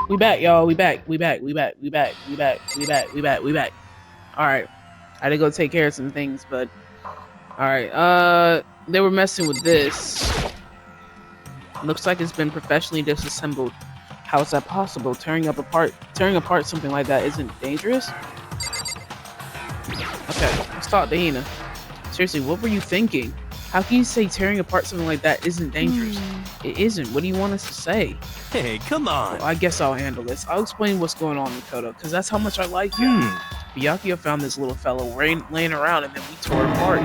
We back, y'all. We back. Alright. I had to go take care of some things, but alright. They were messing with this. Looks like it's been professionally disassembled. How is that possible? Tearing apart something like that isn't dangerous? Okay, let's talk to Hina. Seriously, what were you thinking? How can you say tearing apart something like that isn't dangerous? It isn't. What do you want us to say? Hey, come on. Well, I guess I'll handle this. I'll explain what's going on, Makoto, because that's how much I like you. Byakuya found this little fellow laying around and then we tore it apart.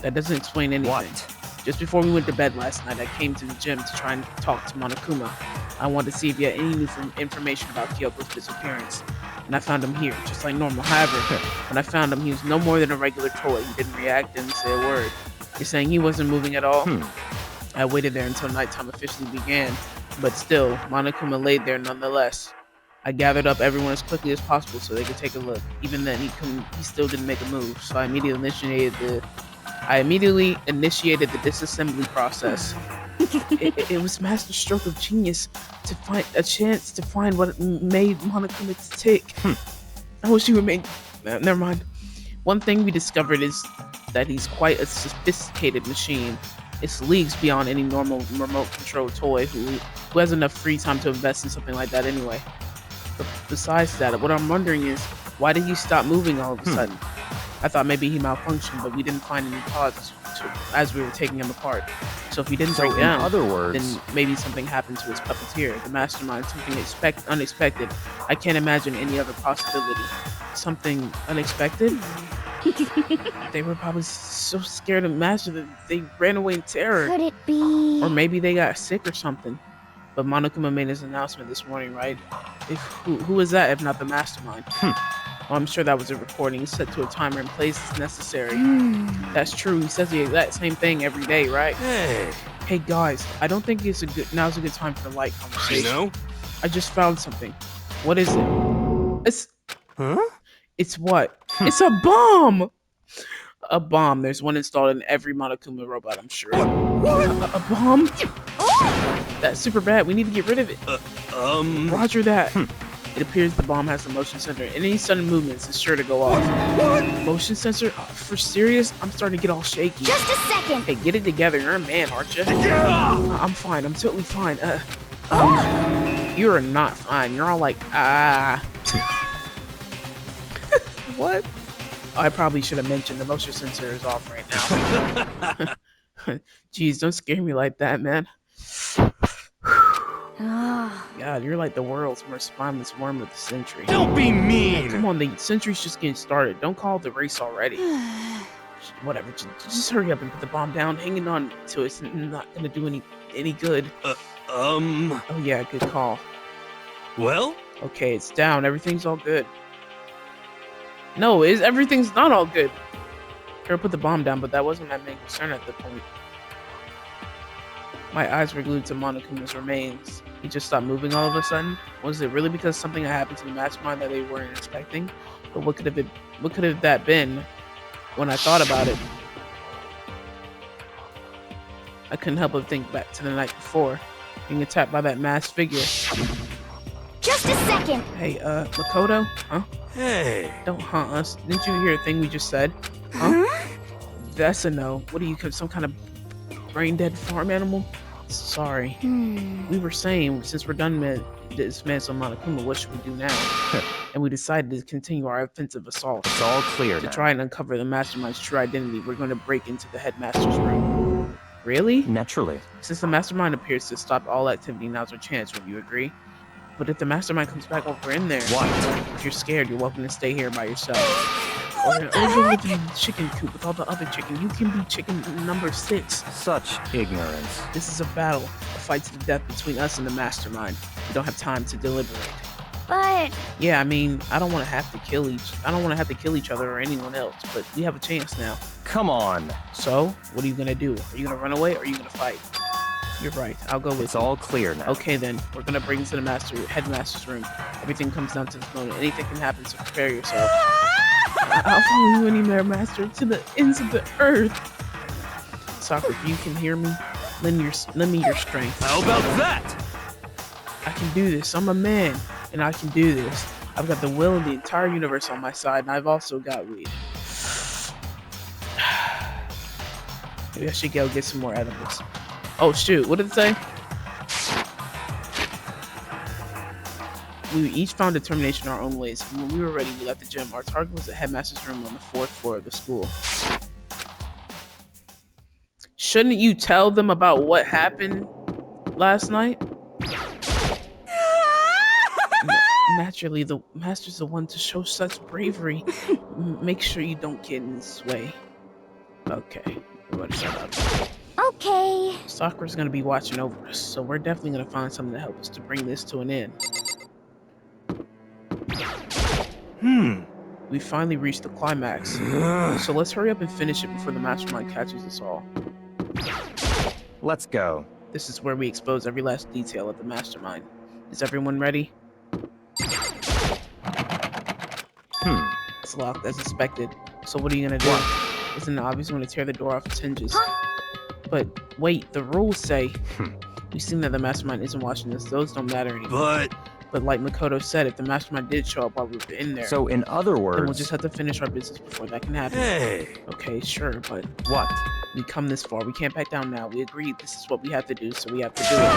That doesn't explain anything. What? Just before we went to bed last night, I came to the gym to try and talk to Monokuma. I wanted to see if he had any new information about Kyoko's disappearance. And I found him here, just like normal. However, when I found him, he was no more than a regular toy. He didn't react, didn't say a word. You're saying he wasn't moving at all? I waited there until nighttime officially began, but still, Monokuma laid there nonetheless. I gathered up everyone as quickly as possible so they could take a look. Even then, he still didn't make a move, so I immediately initiated the disassembly process. It was master stroke of genius to find a chance to find what made Monokuma tick. I wish he remained. Never mind. One thing we discovered is that he's quite a sophisticated machine. It's leagues beyond any normal remote-controlled toy who has enough free time to invest in something like that anyway. But besides that, what I'm wondering is, why did he stop moving all of a sudden? I thought maybe he malfunctioned, but we didn't find any cause as we were taking him apart. So if he didn't break down, in other words, then maybe something happened to his puppeteer, the mastermind, something unexpected. I can't imagine any other possibility. Something unexpected? They were probably so scared of Master that they ran away in terror. Could it be? Or maybe they got sick or something. But Monokuma made his announcement this morning, right? Who is that if not the mastermind? Well, I'm sure that was a recording set to a timer and place as necessary. That's true. He says the exact same thing every day, right? Hey guys, I don't think now's a good time for a light conversation. I know. I just found something. What is it? It's what? It's a bomb! A bomb. There's one installed in every Monokuma robot, I'm sure. A bomb? That's super bad. We need to get rid of it. Roger that. It appears the bomb has a motion sensor. Any sudden movements is sure to go off. What? Motion sensor? For serious? I'm starting to get all shaky. Just a second. Hey, get it together. You're a man, aren't you? I'm fine. I'm totally fine. You are not fine. You're all like, What? I probably should have mentioned the motion sensor is off right now. Jeez, don't scare me like that, man. God, you're like the world's most spineless worm of the century. Don't be mean! Come on, the century's just getting started. Don't call it the race already. Whatever, just hurry up and put the bomb down. Hanging on to it's not gonna do any good. Oh yeah, good call. Well? Okay, it's down. Everything's all good. No, everything's not all good. Kara put the bomb down, but that wasn't my main concern at the point. My eyes were glued to Monokuma's remains. He just stopped moving all of a sudden. Was it really because something had happened to the mastermind that they weren't expecting? But what could have that been? When I thought about it, I couldn't help but think back to the night before, being attacked by that masked figure. Just a second. Hey, Makoto? Huh? Hey. Don't haunt us. Didn't you hear a thing we just said? Huh? That's a no. What are you, some kind of brain-dead farm animal? Sorry. We were saying, since we're done dismantling Monokuma, what should we do now? And we decided to continue our offensive assault. It's all clear To now. try and uncover the mastermind's true identity, we're going to break into the headmaster's room. Really? Naturally. Since the mastermind appears to stop all activity, now's our chance. Would you agree? But if the mastermind comes back while we're in there, What? if you're scared, you're welcome to stay here by yourself. Or go with the chicken coop with all the other chicken. You can be chicken number 6. Such ignorance. This is a battle, a fight to the death between us and the mastermind. We don't have time to deliberate. But Yeah, I mean, I don't want to have to kill each other or anyone else, but we have a chance now. Come on. So, what are you gonna do? Are you gonna run away or are you gonna fight? You're right. I'll go with It's you. all clear now. Okay then, we're gonna bring you to the headmaster's room. Everything comes down to this moment. Anything can happen, so prepare yourself. I'll follow you anywhere, master, to the ends of the earth. Sakura, if you can hear me, lend me your strength. How about that? I can do this. I'm a man, and I can do this. I've got the will of the entire universe on my side, and I've also got weed. Maybe I should go get some more edibles. Oh shoot, what did it say? We each found determination in our own ways. When we were ready, we left the gym. Our target was the headmaster's room on the 4th floor of the school. Shouldn't you tell them about what happened last night? Naturally, the master's the one to show such bravery. Make sure you don't get in his way. Okay, everybody shut up. Okay. Sakura's gonna be watching over us, so we're definitely gonna find something to help us to bring this to an end. We finally reached the climax, so let's hurry up and finish it before the mastermind catches us all. Let's go. This is where we expose every last detail of the mastermind. Is everyone ready? It's locked as expected. So what are you gonna do? Isn't it obvious you want to tear the door off its hinges? But wait, the rules say we've seen that the mastermind isn't watching us. Those don't matter anymore. But like Makoto said, if the mastermind did show up while we were in there, So in other words, then we'll just have to finish our business before that can happen. Hey. Okay, sure, but What? we come this far. We can't back down now. We agreed this is what we have to do, so we have to do it.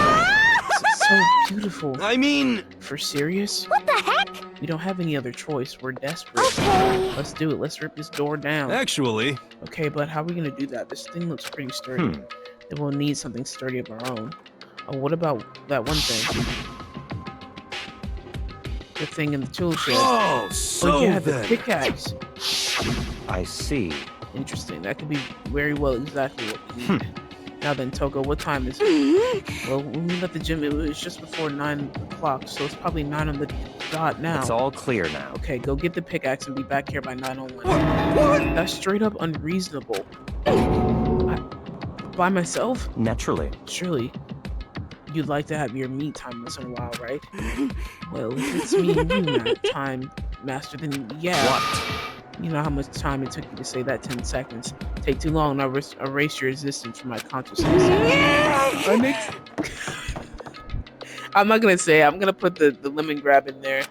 It's so beautiful. I mean, For serious? What the heck? We don't have any other choice. We're desperate. Okay. Let's do it. Let's rip this door down. Actually, Okay, but how are we gonna do that? This thing looks pretty sturdy. Then we'll need something sturdy of our own. Oh, what about that one thing? The thing in the tool shed. oh, so You had the then. pickaxe. I see. Interesting. That could be very well exactly what we need. Now then, Toko, what time is it? Well, when we left the gym, it was just before 9 o'clock, so it's probably 9 on the dot now. It's all clear now. Okay, go get the pickaxe and be back here by 9:01. That's straight up unreasonable. By myself? Naturally. Surely, you'd like to have your me time once in a while, right? Well, if it's me and you now, time master, then yeah. What? You know how much time it took you to say that 10 seconds. Take too long, and I'll erase your existence from my consciousness. I'm not gonna say it. I'm gonna put the lemon grab in there.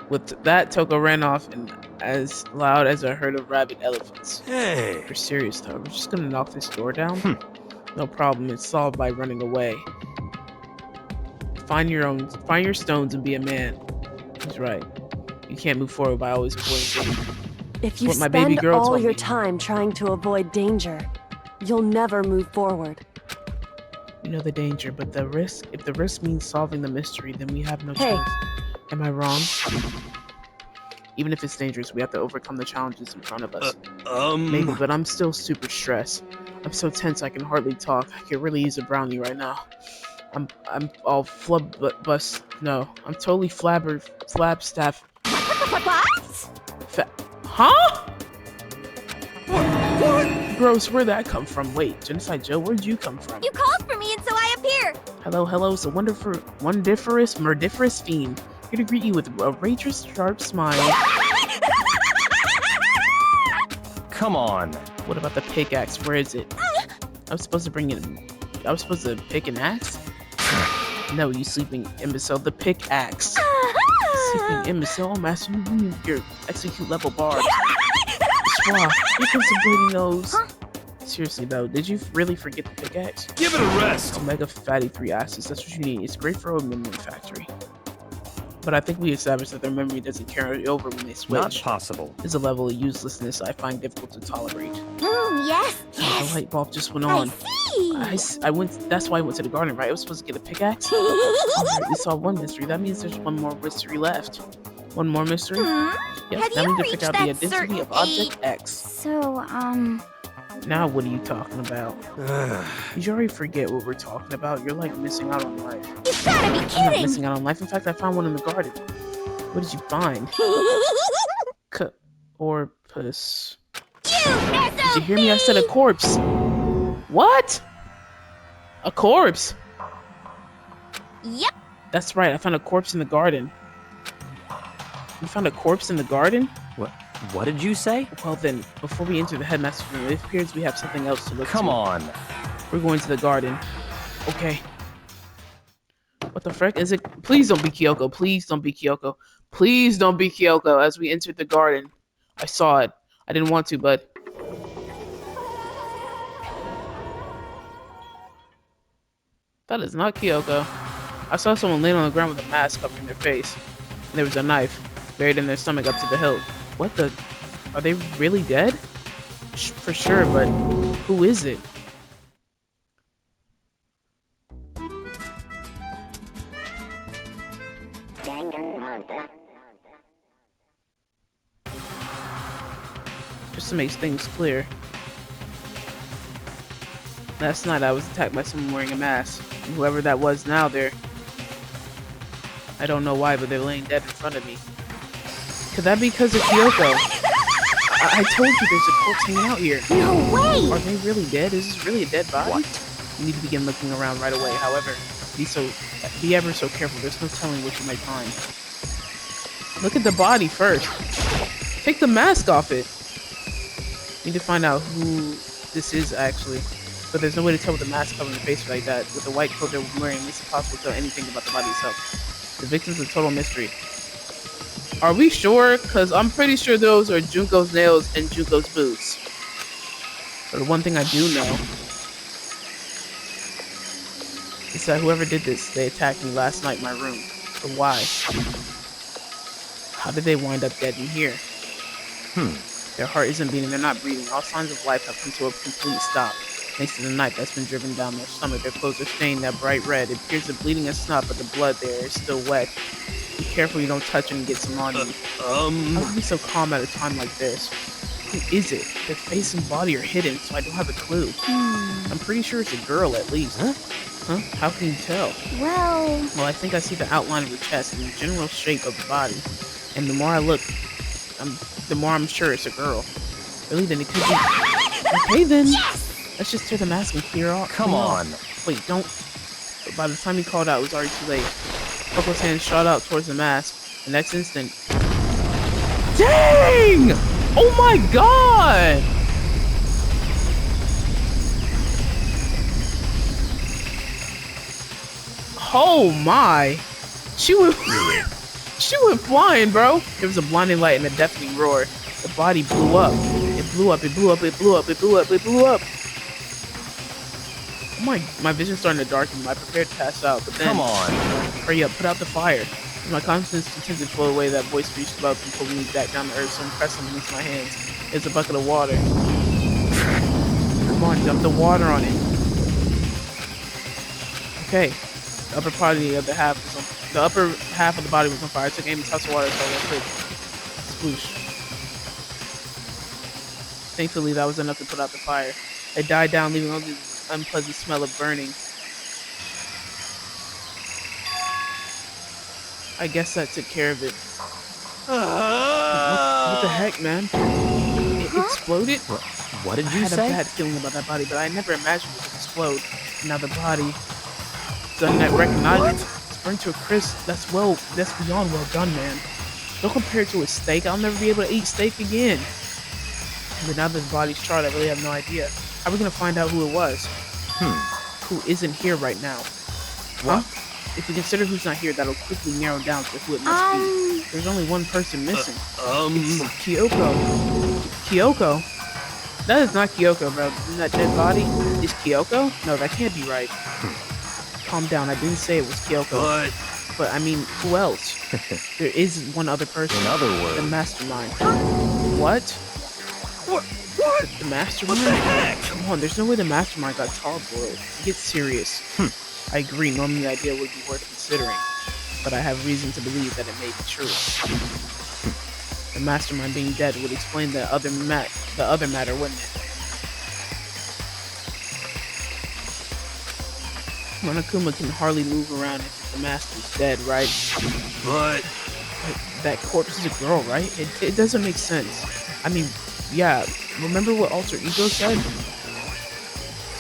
With that, Toko ran off, and as loud as a herd of rabid elephants. Hey. For serious though, we're just gonna knock this door down? No problem, it's solved by running away. Find your stones and be a man. He's right. You can't move forward by always avoiding danger. If you What my baby spend girl all told your me. time trying to avoid danger, you'll never move forward. You know the danger, but the risk, if the risk means solving the mystery, then we have no Hey. choice. Am I wrong? Even if it's dangerous, we have to overcome the challenges in front of us. Maybe, but I'm still super stressed. I'm so tense I can hardly talk. I could really use a brownie right now. I'm all I'm totally flabstaff. What? Huh? What? Gross, where'd that come from? Wait, Genocide Joe, where'd you come from? You called for me and so I appeared. Hello, it's a murdiferous fiend. Here to greet you with a outrageous, sharp smile. Come on. What about the pickaxe? Where is it? I was supposed to pick an axe? No, you sleeping imbecile. The pickaxe. Sleeping imbecile. Oh, master, you need your execute level barbs. Swah, here comes the bleeding nose. Seriously though, did you really forget the pickaxe? Give it a rest. Omega fatty 3 acids, that's what you need. It's great for a memory factory. But I think we established that their memory doesn't carry over when they switch. Not possible. It's a level of uselessness I find difficult to tolerate. Yes, The yes. light bulb just went I on. see. I went. That's why I went to the garden, right? I was supposed to get a pickaxe. Alright, we solved one mystery. That means there's one more mystery left. One more mystery? Yes. Have Now you we need to reached figure out that the identity certain of Object age? X. So, Now what are you talking about? Did you already forget what we're talking about? You're like missing out on life. you gotta be I'm not kidding. missing out on life. In fact, I found one in the garden. What did you find? Corpus. Did you hear me? I said a corpse. What? A corpse? Yep. That's right. I found a corpse in the garden. You found a corpse in the garden? What did you say? Well then, before we enter the headmaster's room, it appears we have something else to look Come to. on. We're going to the garden. Okay. What the frick is it? Please don't be Kyoko. Please don't be Kyoko. Please don't be Kyoko. As we entered the garden, I saw it. I didn't want to, but that is not Kyoko. I saw someone laying on the ground with a mask covering their face. And there was a knife buried in their stomach up to the hilt. What the? Are they really dead? For sure, but who is it? Just to make things clear. Last night I was attacked by someone wearing a mask. And whoever that was now, I don't know why, but they're laying dead in front of me. Could that be because of Kyoko? I told you there's a corpse hanging out here. No way! Are they really dead? Is this really a dead body? What? You need to begin looking around right away. However, be ever so careful. There's no telling what you might find. Look at the body first. Take the mask off it. Need to find out who this is actually. But there's no way to tell with the mask covering the face like that. With the white coat they're wearing, it's impossible to tell anything about the body itself. The victim's a total mystery. Are we sure? Because I'm pretty sure those are Junko's nails and Junko's boots. But the one thing I do know is that whoever did this, they attacked me last night in my room. But why? How did they wind up dead in here? Their heart isn't beating, they're not breathing. All signs of life have come to a complete stop. Thanks to the knife that's been driven down their stomach, their clothes are stained that bright red. It appears they're bleeding and snot, but the blood there is still wet. Be careful you don't touch it and get some on you. How can be so calm at a time like this? Who is it? Their face and body are hidden, so I don't have a clue. I'm pretty sure it's a girl at least. Huh? How can you tell? Well, I think I see the outline of her chest and the general shape of the body. And the more I look, the more I'm sure it's a girl. Really, then it could be... Okay, then. yes! Let's just tear the mask and clear off. Come on. Wait, don't... But by the time he called out, it was already too late. Coco's hand shot out towards the mask. The next instant... Dang! Oh my god! Oh my! She went flying, bro! There was a blinding light and a deafening roar. The body blew up. It blew up, it blew up, it blew up, it blew up, it blew up. Oh my vision's starting to darken. I prepared to pass out, but then... Come on. Hurry up, put out the fire. As my confidence continued to flow away, that voice reached above and pulled me back down to earth, so I'm pressing against my hands. It's a bucket of water. Come on, dump the water on it. Okay. The upper half of the body was on fire. I took aim and tossed the water so I quick. Sploosh. Thankfully, that was enough to put out the fire. It died down, leaving only the unpleasant smell of burning. I guess that took care of it. What the heck, man? It exploded? What did I you had say? a bad feeling about that body, but I never imagined it would explode. Now the body is unrecognizable. It's burned to a crisp. That's beyond well done, man. Don't compare it to a steak. I'll never be able to eat steak again. But now that the body's charred, I really have no idea. How are we gonna find out who it was? Who isn't here right now? What? If we consider who's not here, that'll quickly narrow down to who it must be. There's only one person missing. It's Kyoko. Kyoko? That is not Kyoko, bro. Isn't that dead body? Is Kyoko? No, that can't be right. Calm down. I didn't say it was Kyoko. But I mean, who else? There is one other person. In other words, the Mastermind. What? What? The Mastermind? What the heck? Come on, there's no way the Mastermind got tar-boiled. Get serious. I agree, normally the idea would be worth considering, but I have reason to believe that it may be true. The Mastermind being dead would explain the other matter, wouldn't it? Monokuma can hardly move around if the Master's dead, right? But That corpse is a girl, right? It doesn't make sense. I mean, yeah, remember what Alter Ego said?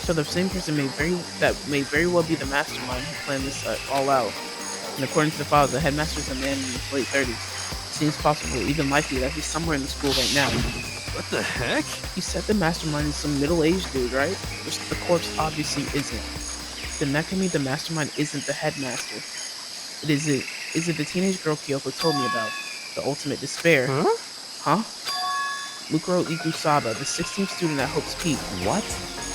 So the same person may very well be the Mastermind who planned this all out. And according to the files, the headmaster is a man in his late 30s. It seems possible, even likely, that he's somewhere in the school right now. what the heck? You said the Mastermind is some middle-aged dude, right? Which the corpse obviously isn't. Then that can mean the Mastermind isn't the headmaster. Is it the teenage girl Kyoko told me about? The ultimate despair. Huh? Huh? Mukuro Ikusaba, the 16th student at Hope's Peak. What?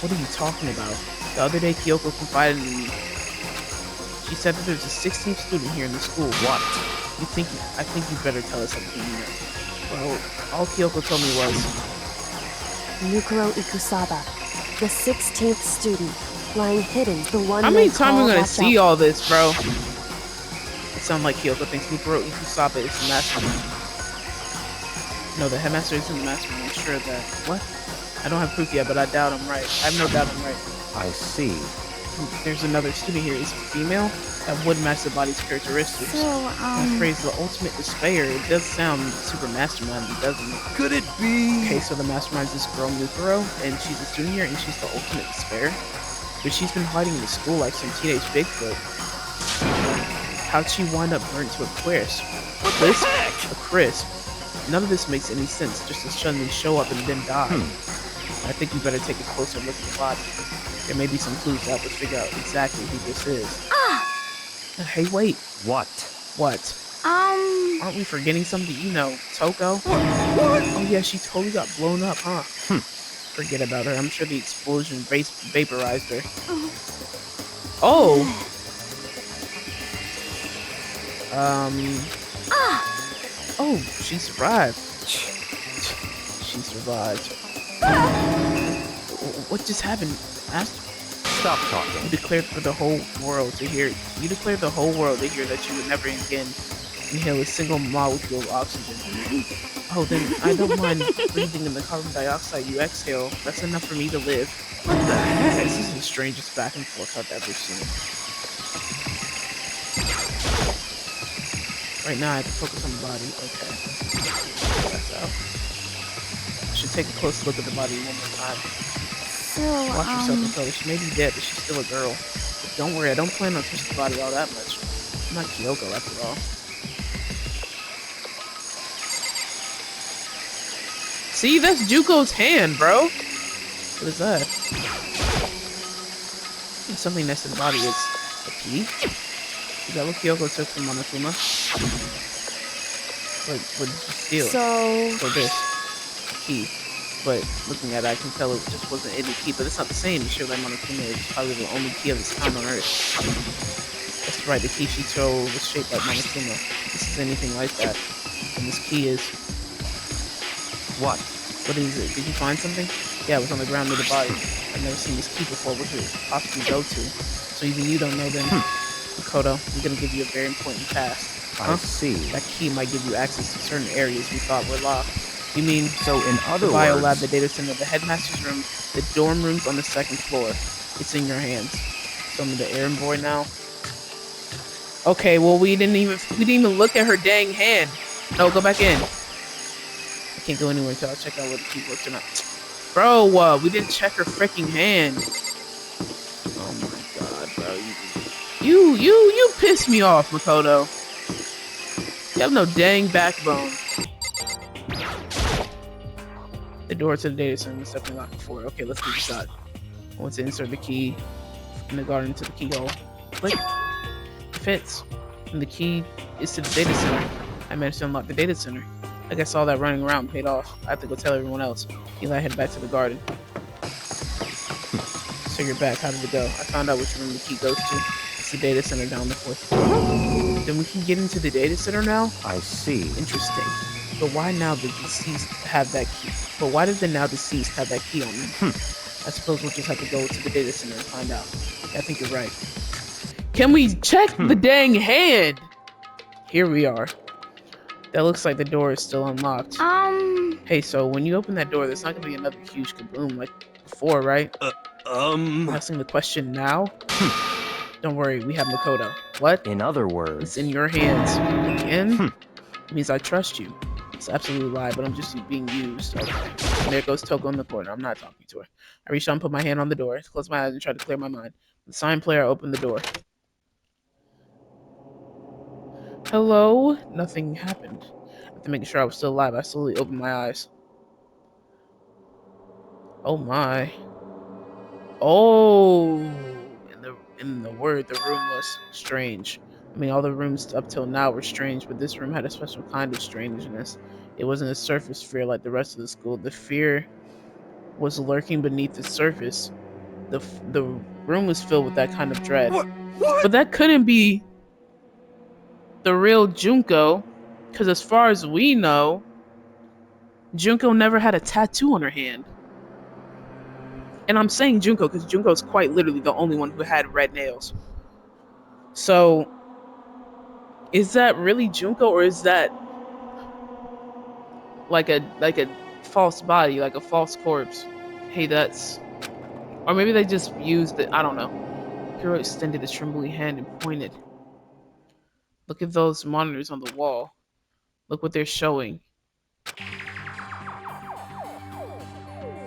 What are you talking about? The other day Kyoko confided in me. She said that there's a 16th student here in the school. What? I think you better tell us everything you know. Well, all Kyoko told me was, Mukuro Ikusaba, the 16th student, lying hidden, the one how many they times call are we gonna Watch see Out. all this, bro? It sounds like Kyoko thinks Mukuro Ikusaba is the mastermind. No, the headmaster isn't the mastermind. I'm sure of that. What? I don't have proof yet, but I doubt I'm right. I have no doubt I'm right. I see. There's another student here. Is it female? That would match the body's characteristics. So, That phrase, the ultimate despair, it does sound super mastermind, doesn't it? Could it be? Okay, so the mastermind's this girl Mukuro, and she's a student here, and she's the ultimate despair. But she's been hiding in the school like some teenage Bigfoot. How'd she wind up burnt to a crisp? What the heck? A crisp? None of this makes any sense, just to suddenly show up and then die. I think we better take a closer look at the body. There may be some clues to help us figure out exactly who this is. Hey, wait. What? What? Aren't we forgetting something? You know, Toko? What? Oh yeah, she totally got blown up, huh? Forget about her. I'm sure the explosion vaporized her. Oh! Oh, she survived. She survived. What just happened, Master? Stop talking. You declared for the whole world to hear. You declared the whole world to hear that you would never again inhale a single molecule of oxygen. Oh, then I don't mind breathing in the carbon dioxide you exhale. That's enough for me to live. What the heck? This is the strangest back and forth I've ever seen. Right now, I have to focus on the body. Okay. That's out. I should take a close look at the body one more time. So, Watch yourself, Makoto. She may be dead, but she's still a girl. But don't worry, I don't plan on touching the body all that much. I'm not Kyoko, after all. See, that's Juko's hand, bro. What is that? There's something next to the body. It's a key. Is that what Kyoko took from Monokuma? What did you steal? So this key. But looking at it, I can tell it just wasn't any key. But it's not the same. It's sure like Monokuma is probably the only key of its kind on Earth. That's right. The key she chose was shaped like Monokuma. If this is anything like that, and this key is. What? What is it? Did you find something? Yeah, it was on the ground near the body. I've never seen this key before. What could it possibly go to? So even you don't know then. Makoto, I'm gonna give you a very important task. I see. That key might give you access to certain areas we thought were locked. You mean So in other the bio words, lab, the data center, the headmaster's room, the dorm rooms on the second floor. It's in your hands. So I'm the errand boy now. Okay, well we didn't even look at her dang hand. No, go back in. I can't go anywhere until I check out where the key works or not. Bro, we didn't check her freaking hand. Oh my god, bro. You piss me off, Makoto. You have no dang backbone. The door to the data center was definitely locked before. Okay, let's give it a shot. I want to insert the key in the garden to the keyhole. Click. It fits. And the key is to the data center. I managed to unlock the data center. I guess all that running around paid off. I have to go tell everyone else. Eli, head back to the garden. So you're back. How did it go? I found out which room the key goes to. It's the data center down the fourth floor. Then we can get into the data center now? I see. Interesting. But why now the deceased have that key? But why did the now deceased have that key on them? I suppose we'll just have to go to the data center and find out. I think you're right. Can we check the dang hand? Here we are. That looks like the door is still unlocked. Hey, so when you open that door, there's not gonna be another huge kaboom like before, right? Asking the question now? Don't worry, we have Makoto. What? In other It's words, in your hands. Again? It means I trust you. It's absolutely lie, but I'm just being used. Okay. And there goes Toko in the corner. I'm not talking to her. I reached out and put my hand on the door, closed my eyes, and tried to clear my mind. The sign player opened the door. Hello? Nothing happened. After making sure I was still alive, I slowly opened my eyes. Oh my. Oh! In the word, the room was strange. I mean, all the rooms up till now were strange, but this room had a special kind of strangeness. It wasn't a surface fear like the rest of the school. The fear was lurking beneath the surface. The room was filled with that kind of dread. What? But that couldn't be the real Junko, because as far as we know, Junko never had a tattoo on her hand. And I'm saying Junko because Junko is quite literally the only one who had red nails. So, is that really Junko, or is that like a false body, like a false corpse? Hey, that's, or maybe they just used it. I don't know. Hiro extended a trembling hand and pointed. Look at those monitors on the wall. Look what they're showing.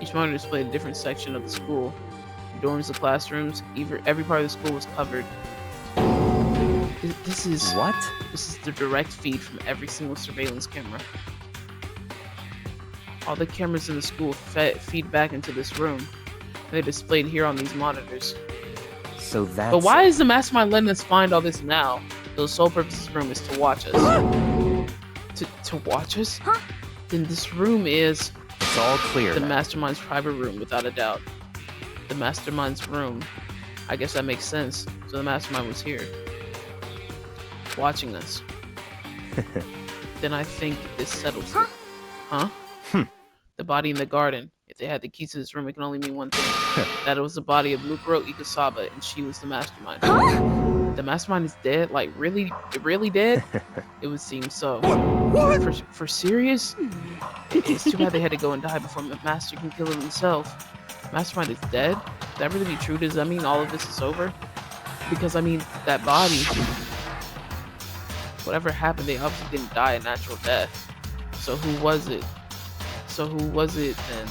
Each monitor displayed a different section of the school. The dorms, the classrooms, every part of the school was covered. This is What? This is the direct feed from every single surveillance camera. All the cameras in the school feed back into this room. They're displayed here on these monitors. So that's... But why is the Mastermind letting us find all this now? The sole purpose of this room is to watch us. To watch us? Huh? Then this room is It's all clear the now. Mastermind's private room, without a doubt. The Mastermind's room. I guess that makes sense. So the Mastermind was here, watching us. Then I think this settles it. Huh? The body in the garden. If they had the keys to this room, it can only mean one thing. That it was the body of Mukuro Ikusaba, and she was the Mastermind. The Mastermind is dead? Like, really dead? It would seem so. What? For serious? It's too bad they had to go and die before Master can kill himself. Mastermind is dead? Does that really be true? Does that mean all of this is over? Because, I mean, that body... Whatever happened, they obviously didn't die a natural death. So who was it? So who was it then?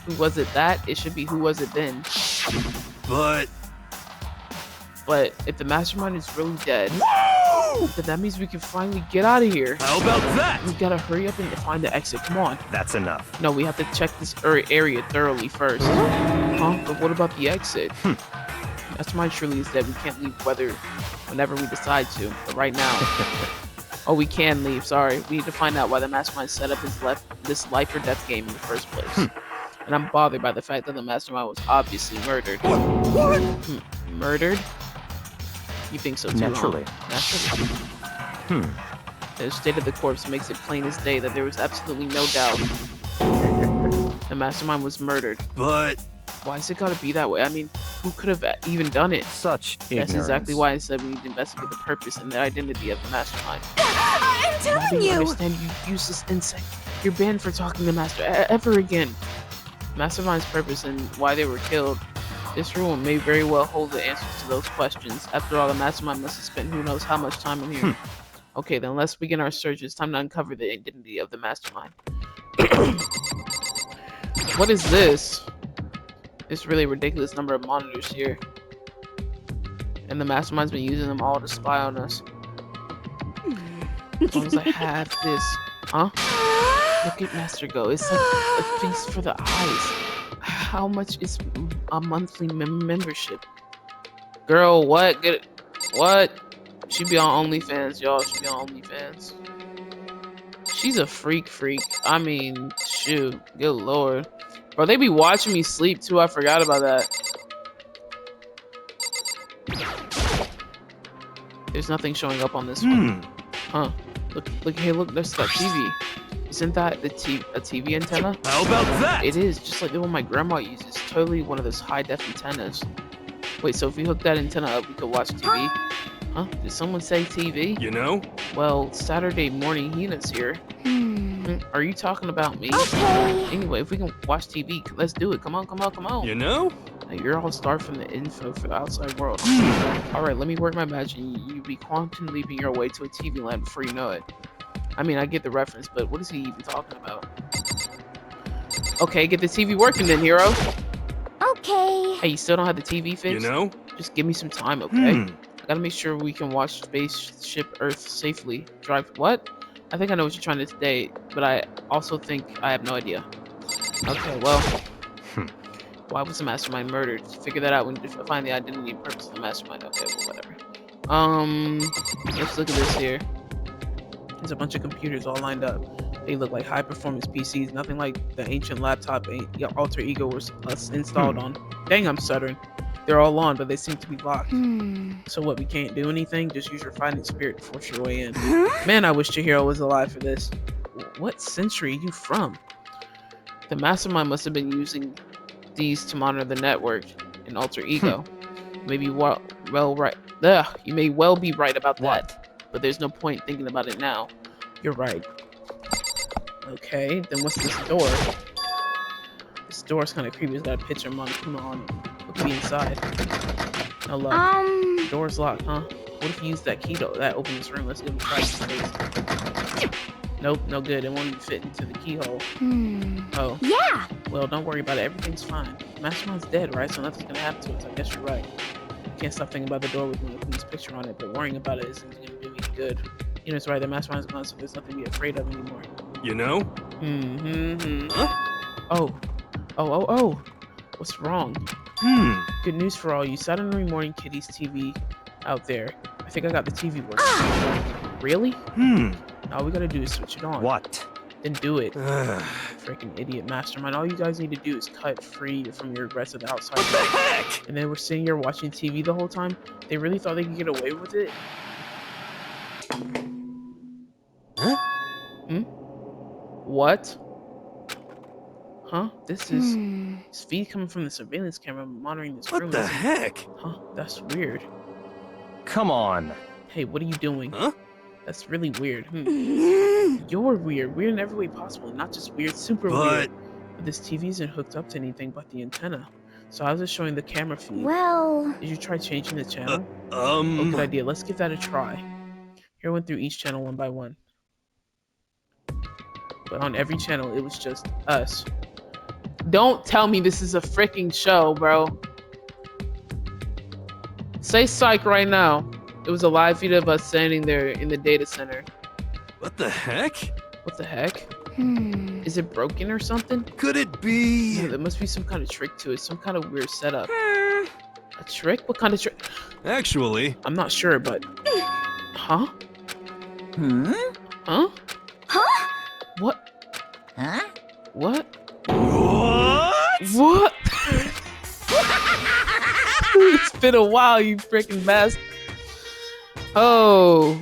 Who was it that? It should be who was it then? But if the Mastermind is really dead, then that means we can finally get out of here. How about that? We gotta hurry up and find the exit. Come on. That's enough. No, we have to check this area thoroughly first. Huh? But what about the exit? Mastermind surely is dead. We can't leave whenever we decide to. But right now... Oh, we can leave. Sorry. We need to find out why the Mastermind set up this life or death game in the first place. And I'm bothered by the fact that the Mastermind was obviously murdered. What? Murdered? You think so too? Naturally. Huh? Naturally. The state of the corpse makes it plain as day that there was absolutely no doubt. The Mastermind was murdered. But... Why is it gotta be that way? I mean, who could have even done it? Such ignorance. That's exactly why I said we need to investigate the purpose and the identity of the Mastermind. I'm telling You you! understand, you useless insect. You're banned for talking to Master ever again. Mastermind's purpose and why they were killed. This room may very well hold the answers to those questions. After all, the Mastermind must have spent who knows how much time in here. Okay, then let's begin our search. It's time to uncover the identity of the Mastermind. What is this? It's really a ridiculous number of monitors here. And the Mastermind's been using them all to spy on us. As long as I have this. Huh? Look at Master Go. It's like a feast for the eyes. How much is a monthly membership? Girl, what? Get it? What? She be on OnlyFans, y'all. She be on OnlyFans. She's a freak. I mean, shoot. Good lord. Bro, they be watching me sleep too. I forgot about that. There's nothing showing up on this one. Huh. Look, hey, look, there's that TV. Isn't that a TV antenna? How about that? It is, just like the one my grandma uses. Totally one of those high-def antennas. Wait, so if we hook that antenna up, we could watch TV? Huh? Did someone say TV? You know? Well, Saturday morning Hina's here. Are you talking about me? Okay. Anyway, if we can watch TV, let's do it. Come on. You know? Now, you're all starved from the info for the outside world. Alright, let me work my magic. You be quantum leaping your way to a TV land before you know it. I mean, I get the reference, but what is he even talking about? Okay, get the TV working then, hero. Okay. Hey, you still don't have the TV fixed? You know? Just give me some time, okay? I gotta make sure we can watch Spaceship Earth safely. Drive what? I think I know what you're trying to say, but I also think I have no idea. Okay, well. Why was the Mastermind murdered? To figure that out, we need to find the identity and purpose of the Mastermind. Okay, well, whatever. Let's look at this here. There's a bunch of computers all lined up. They look like high-performance PCs, nothing like the ancient laptop alter ego was installed on. Dang, I'm stuttering. They're all on, but they seem to be locked. So what, we can't do anything? Just use your fighting spirit to force your way in. Man, I wish Chihiro was alive for this. What century are you from? The Mastermind must have been using these to monitor the network and alter ego. Maybe you may well be right about that, but there's no point thinking about it now. You're right. Okay, then what's this door? This door's kind of creepy. It's got a picture of Monokuma on it. What could be inside? No luck. Door's locked, huh? What if you use that key to open this room? Let's give it a try. Space. Nope, no good. It won't even fit into the keyhole. Oh. Yeah. Well, don't worry about it. Everything's fine. Mastermind's dead, right? So nothing's gonna happen to us. I guess you're right. Can't stop thinking about the door with Monokuma's picture on it, but worrying about it isn't gonna do any good. You know, it's right. The Mastermind's gone, so there's nothing to be afraid of anymore. You know? Huh? Oh. What's wrong? Good news for all you Saturday morning kiddies TV out there. I think I got the TV working. Really? All we gotta do is switch it on. What? Then do it. Freaking idiot Mastermind. All you guys need to do is cut free from your regrets of the outside. What the heck? And then we're sitting here watching TV the whole time. They really thought they could get away with it? Huh? What? Huh? This is feed coming from the surveillance camera monitoring this room. What the heck? Huh? That's weird. Come on. Hey, what are you doing? Huh? That's really weird. You're weird. Weird in every way possible. Not just weird, super weird. But this TV isn't hooked up to anything but the antenna. So I was just showing the camera feed. Well... Did you try changing the channel? Oh, good idea. Let's give that a try. Here I went through each channel one by one. But on every channel, it was just us. Don't tell me this is a freaking show, bro. Say psych right now. It was a live feed of us standing there in the data center. What the heck? What the heck? Is it broken or something? Could it be? Yeah, there must be some kind of trick to it. Some kind of weird setup. A trick? What kind of trick? Actually... I'm not sure, but... Huh? Huh? Huh? What? Huh? What? What? What? It's been a while, you freaking bastard. Oh.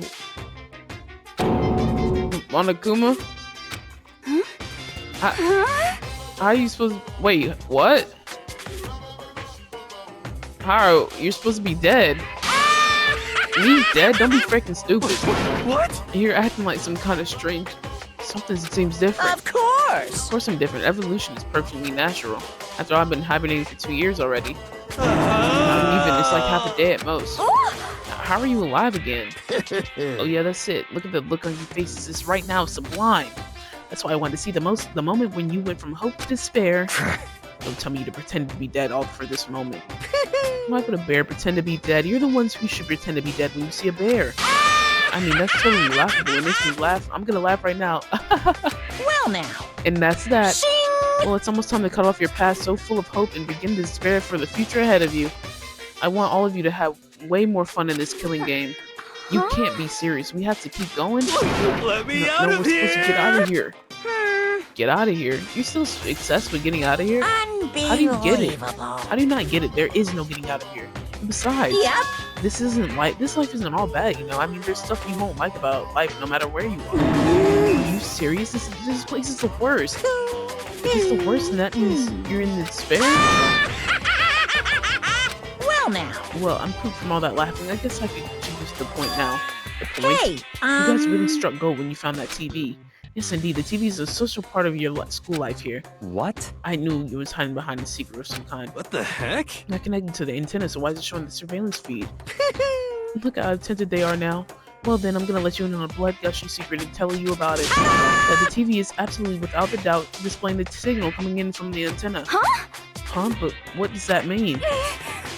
Monokuma? How are you supposed to... Wait, what? How? You're supposed to be dead. Me dead? Don't be freaking stupid. What? You're acting like some kind of strange... Something seems different. Of course! Of course I'm different. Evolution is perfectly natural. After all, I've been hibernating for 2 years already. Not even, it's like half a day at most. How are you alive again? Oh yeah, that's it. Look at the look on your faces. It's right now sublime. That's why I wanted to see the moment when you went from hope to despair. Don't tell me to pretend to be dead all for this moment. Why would a bear pretend to be dead? You're the ones who should pretend to be dead when you see a bear. I mean, that's totally laughable. It makes me laugh. I'm gonna laugh right now. Well now. And that's that. Shing! Well, it's almost time to cut off your past so full of hope and begin to despair for the future ahead of you. I want all of you to have way more fun in this killing game. You can't be serious. We have to keep going. Let me out No, of we're here! supposed to get out of here. Get out of here. You're still obsessed with getting out of here? How do you get it? How do you not get it? There is no getting out of here. And besides, Yep. this life isn't all bad, you know? I mean, there's stuff you won't like about life no matter where you are. Are you serious? This place is the worst. If it's the worst, then that means you're in despair? Well now. Well, I'm pooped from all that laughing. I guess I could choose the point now. The point? Hey, You guys really struck gold when you found that TV. Yes, indeed. The TV is a social part of your school life here. What? I knew you was hiding behind a secret of some kind. What the heck? Not connected to the antenna, so why is it showing the surveillance feed? Look how attentive they are now. Well then, I'm gonna let you in on a blood-gushing secret and tell you about it. That the TV is absolutely without a doubt displaying the signal coming in from the antenna. Huh? But what does that mean?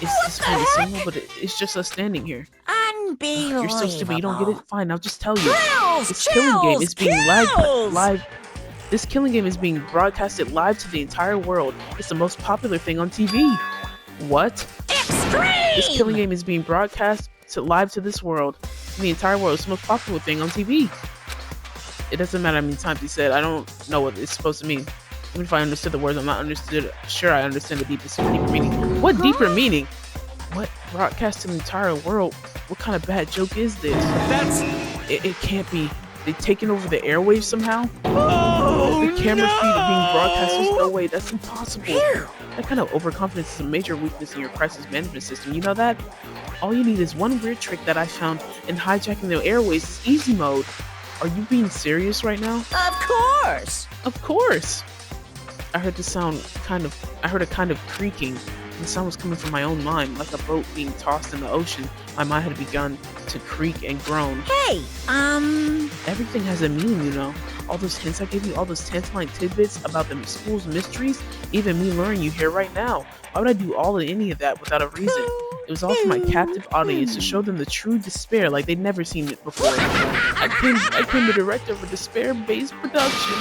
It's displaying the signal, but it's just us standing here. Unbelievable. You're so stupid, you don't get it? Fine, I'll just tell you. Chills, This killing game is being chills. live. This killing game is being broadcasted live to the entire world. It's the most popular thing on TV. What? Extreme. This killing game is being broadcast live to this world. In the entire world, it's the most popular thing on TV. It doesn't matter how many times he said. I don't know what it's supposed to mean. Even if I understood the words, I'm not sure I understand the deeper meaning. What deeper meaning? What broadcast to the entire world? What kind of bad joke is this? It can't be. They taken over the airwaves somehow? The camera feed are being broadcast. There's no way. That's impossible. That kind of overconfidence is a major weakness in your crisis management system. You know that? All you need is one weird trick that I found in hijacking the airwaves is easy mode. Are you being serious right now? Of course. Of course. I heard a kind of creaking. The sound was coming from my own mind, like a boat being tossed in the ocean. My mind had begun to creak and groan. Hey, Everything has a meaning, you know. All those hints I gave you, all those tantalizing tidbits about the school's mysteries, even me luring you here right now. Why would I do any of that without a reason? It was all for my captive audience to show them the true despair like they'd never seen it before. I became the director of a despair-based production.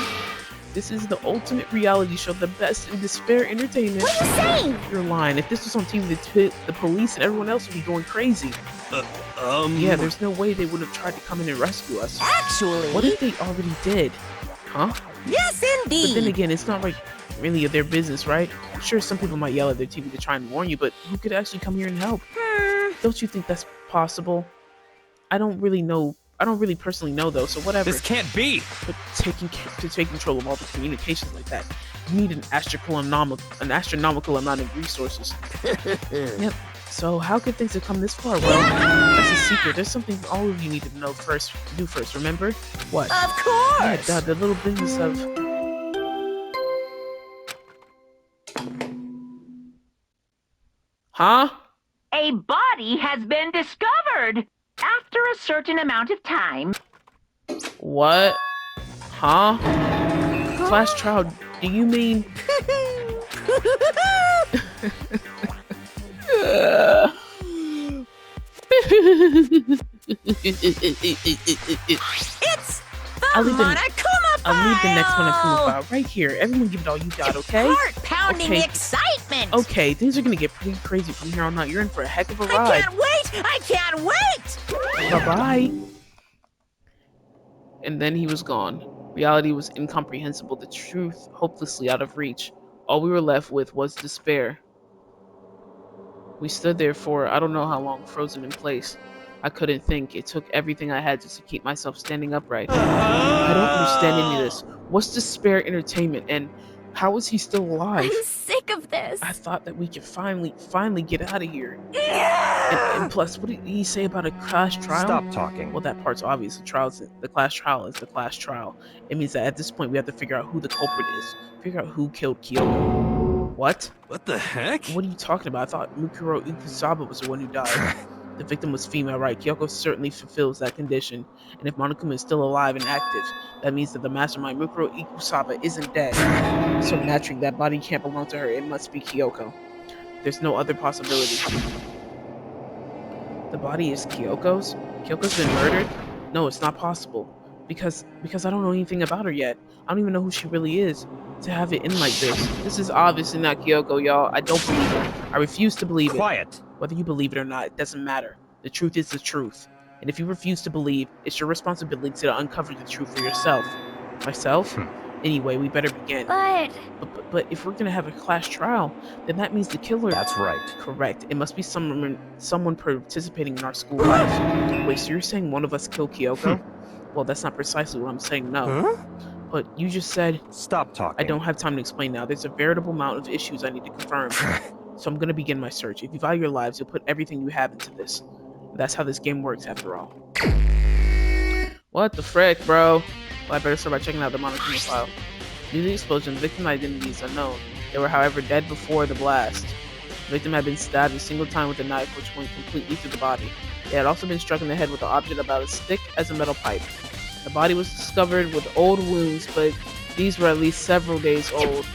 This is the ultimate reality show, the best in despair entertainment. What are you saying? You're lying. If this was on TV, the police and everyone else would be going crazy. Yeah, there's no way they would have tried to come in and rescue us. Actually... What if they already did? Huh? Yes, indeed! But then again, it's not like really their business, right? Sure, some people might yell at their TV to try and warn you, but who could actually come here and help? Don't you think that's possible? I don't really personally know though, so whatever. This can't be! But to take control of all the communications like that, you need an astronomical amount of resources. Yep. So how could things have come this far? Well, that's a secret. There's something all of you need to know first. Remember? What? Of course! Yeah, the little business of... Huh? A body has been discovered after a certain amount of time. What? Huh? Flash trial, do you mean... It's I'll the leave the Monokuma next one file! file right here. Everyone give it all you got, okay? Heart-pounding Okay. excitement! Okay, things are gonna get pretty crazy from here on out. You're in for a heck of a I ride. can't wait! I can't wait! Bye-bye. And then he was gone. Reality was incomprehensible, the truth hopelessly out of reach. All we were left with was despair. We stood there for I don't know how long, frozen in place. I couldn't think. It took everything I had just to keep myself standing upright. I don't understand any of this. What's despair entertainment, and how is he still alive? I'm sick of this. I thought that we could finally get out of here. And plus, what did he say about a class trial? Stop talking. Well, that part's obvious. The class trial is the class trial. It means that at this point, we have to figure out who the culprit is. Figure out who killed Kyoko. What? What the heck? What are you talking about? I thought Mukuro Ikusaba was the one who died. The victim was female, right? Kyoko certainly fulfills that condition. And if Monokuma is still alive and active, that means that the mastermind Mukuro Ikusaba isn't dead. So naturally, that body can't belong to her. It must be Kyoko. There's no other possibility. The body is Kyoko's? Kyoko's been murdered? No, it's not possible. Because I don't know anything about her yet. I don't even know who she really is. To have it in like this. This is obviously not Kyoko, y'all. I don't believe it. I refuse to believe it. Quiet. Whether you believe it or not, it doesn't matter. The truth is the truth. And if you refuse to believe, it's your responsibility to uncover the truth for yourself. Myself? Anyway, we better begin. But if we're gonna have a class trial, then that means the killer... That's right. Correct. It must be someone participating in our school life. Wait, so you're saying one of us killed Kyoko? Well, that's not precisely what I'm saying, no. Huh? But you just said... Stop talking. I don't have time to explain now. There's a veritable amount of issues I need to confirm. So I'm gonna begin my search. If you value your lives, you'll put everything you have into this. That's how this game works, after all. What the frick, bro? Well, I better start by checking out the Monokuma file. Due to the explosion, the victim identity is unknown. They were, however, dead before the blast. The victim had been stabbed a single time with a knife, which went completely through the body. They had also been struck in the head with an object about as thick as a metal pipe. The body was discovered with old wounds, but these were at least several days old.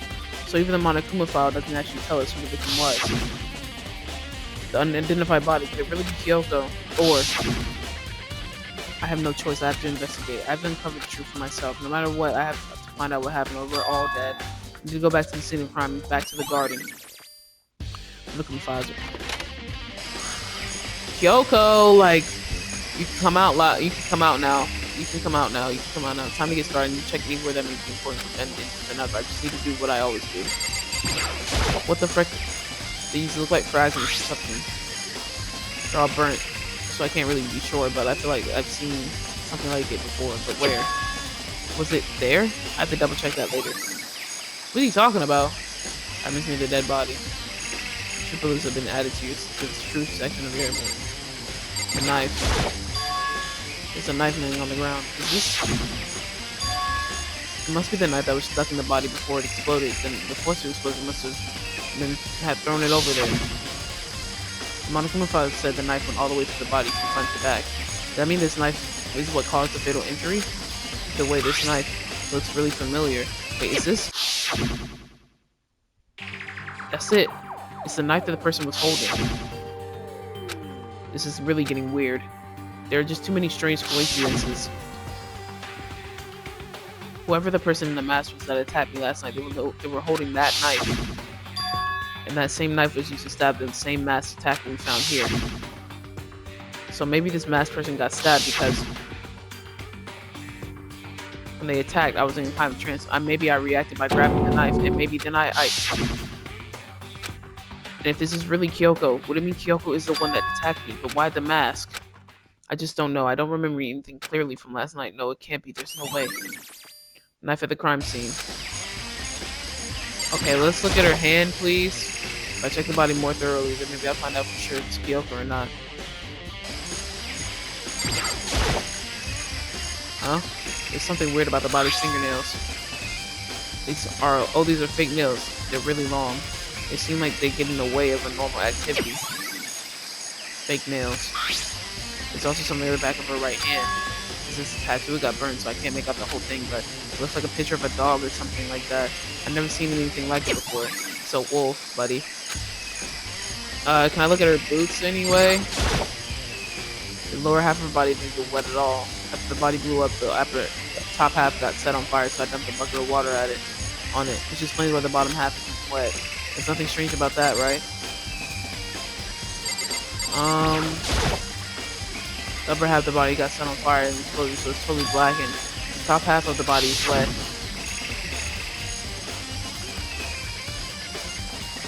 So even the Monokuma file doesn't actually tell us who the victim was. The unidentified body, could it really be Kyoko? Or... I have no choice, I have to investigate. I have to uncover the truth for myself. No matter what, I have to find out what happened, or we're all dead. I need to go back to the scene of crime, back to the garden. Look at the files. Kyoko, like, you can come out loud. You can come out now. You can come out now. You can come out now. Time to get started. And check anywhere that may be important and another. I just need to do what I always do. What the frick? These look like fragments or something. They're all burnt, so I can't really be sure. But I feel like I've seen something like it before. But where? Was it there? I have to double check that later. What are you talking about? I missing the dead body. Triples have been added to the truth section of your airboat. The knife. There's a knife laying on the ground. Is this? It must be the knife that was stuck in the body before it exploded. Then the force it explosion must have had thrown it over there. Monokuma said the knife went all the way to the body from front to back. Does that mean this knife is what caused the fatal injury? The way this knife looks really familiar. Wait, is this? That's it. It's the knife that the person was holding. This is really getting weird. There are just too many strange coincidences. Whoever the person in the mask was that attacked me last night, they were holding that knife. And that same knife was used to stab the same masked attacker we found here. So maybe this masked person got stabbed because when they attacked, I was in kind of trance. Maybe I reacted by grabbing the knife, and maybe then I and if this is really Kyoko, would it mean Kyoko is the one that attacked me? But why the mask? I just don't know. I don't remember anything clearly from last night. No, it can't be. There's no way. Knife at the crime scene. Okay, let's look at her hand, please. If I check the body more thoroughly, then maybe I'll find out for sure if it's Kyoko or not. Huh? There's something weird about the body's fingernails. These are fake nails. They're really long. They seem like they get in the way of a normal activity. Fake nails. There's also something in the back of her right hand. This tattoo got burned, so I can't make out the whole thing, but it looks like a picture of a dog or something like that. I've never seen anything like it before. So, wolf, buddy. Can I look at her boots anyway? The lower half of her body didn't get wet at all. After the body blew up, the top half got set on fire, so I dumped a bucket of water on it, which explains why the bottom half is wet. There's nothing strange about that, right? The upper half of the body got set on fire and exploded, so it's totally blackened. The top half of the body is wet.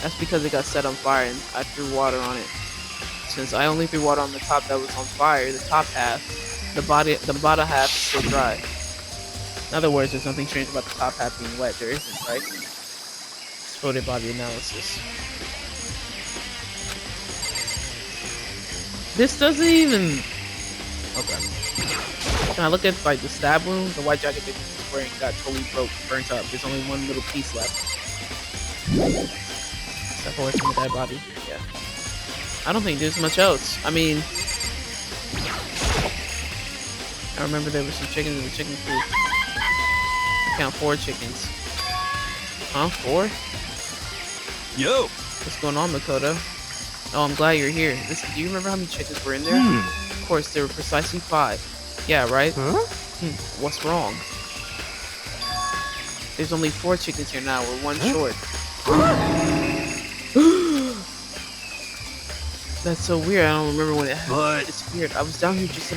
That's because it got set on fire and I threw water on it. Since I only threw water on the top that was on fire, the top half, the bottom half is still dry. In other words, there's nothing strange about the top half being wet. There isn't, right? Exploded body analysis. This doesn't even... Okay. Can I look at like the stab wound? The white jacket that he was wearing got totally burnt up. There's only one little piece left. Step away from the dead body. Yeah. I don't think there's much else. I mean, I remember there were some chickens in the chicken coop. I count 4 chickens. Huh? 4? Yo! What's going on, Makoto? Oh, I'm glad you're here. Listen, do you remember how many chickens were in there? Of course, there were precisely 5. Yeah, right? Huh? What's wrong? There's only 4 chickens here now. We're 1 short. That's so weird. I don't remember when it happened. But... It's weird. I was down here just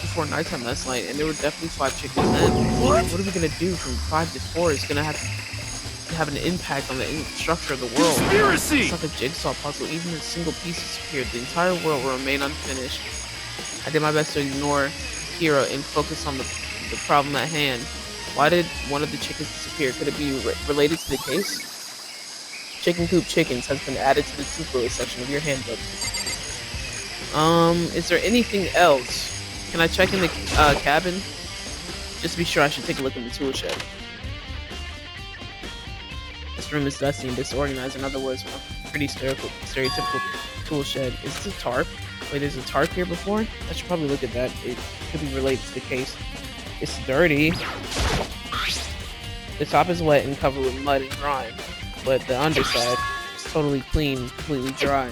before nighttime last night, and there were definitely 5 chickens then. What? What are we gonna do from 5 to 4? It's gonna have an impact on the structure of the world. Conspiracy! It's like a jigsaw puzzle. Even if a single piece disappeared, the entire world will remain unfinished. I did my best to ignore Kira and focus on the problem at hand. Why did one of the chickens disappear? Could it be related to the case? Chicken coop chickens has been added to the tutorial section of your handbook. Is there anything else? Can I check in the cabin? Just to be sure, I should take a look in the tool shed. This room is dusty and disorganized. In other words, a pretty stereotypical tool shed. Is this a tarp? Wait, there's a tarp here before? I should probably look at that. It could be related to the case. It's dirty. The top is wet and covered with mud and grime, but the underside is totally clean, completely dry.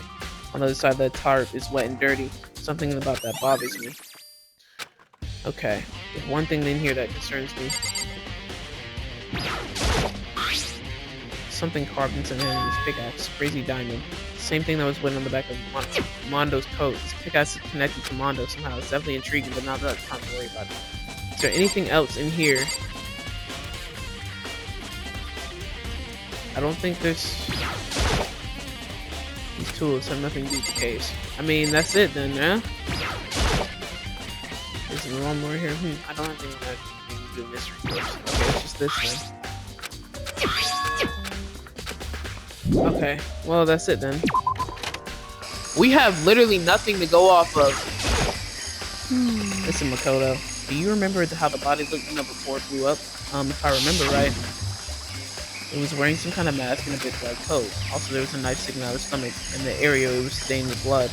On the other side, the tarp is wet and dirty. Something about that bothers me. Okay, there's one thing in here that concerns me. Something carved into the hand of his pickaxe. Crazy diamond. Same thing that was written on the back of Mondo's coat. His pickaxe is connected to Mondo somehow. It's definitely intriguing, but not that time to worry about it. Is there anything else in here? I don't think there's... These tools have nothing to do with the case. I mean, that's it then, yeah? There's a lot more here. I don't have anything that can do mystery course. Okay, it's just this then. Okay, well, that's it then. We have literally nothing to go off of. Listen, Makoto, do you remember how the body looked, before it blew up? If I remember right, it was wearing some kind of mask and a big black coat. Also, there was a knife sticking out of its stomach, and the area it was stained with blood.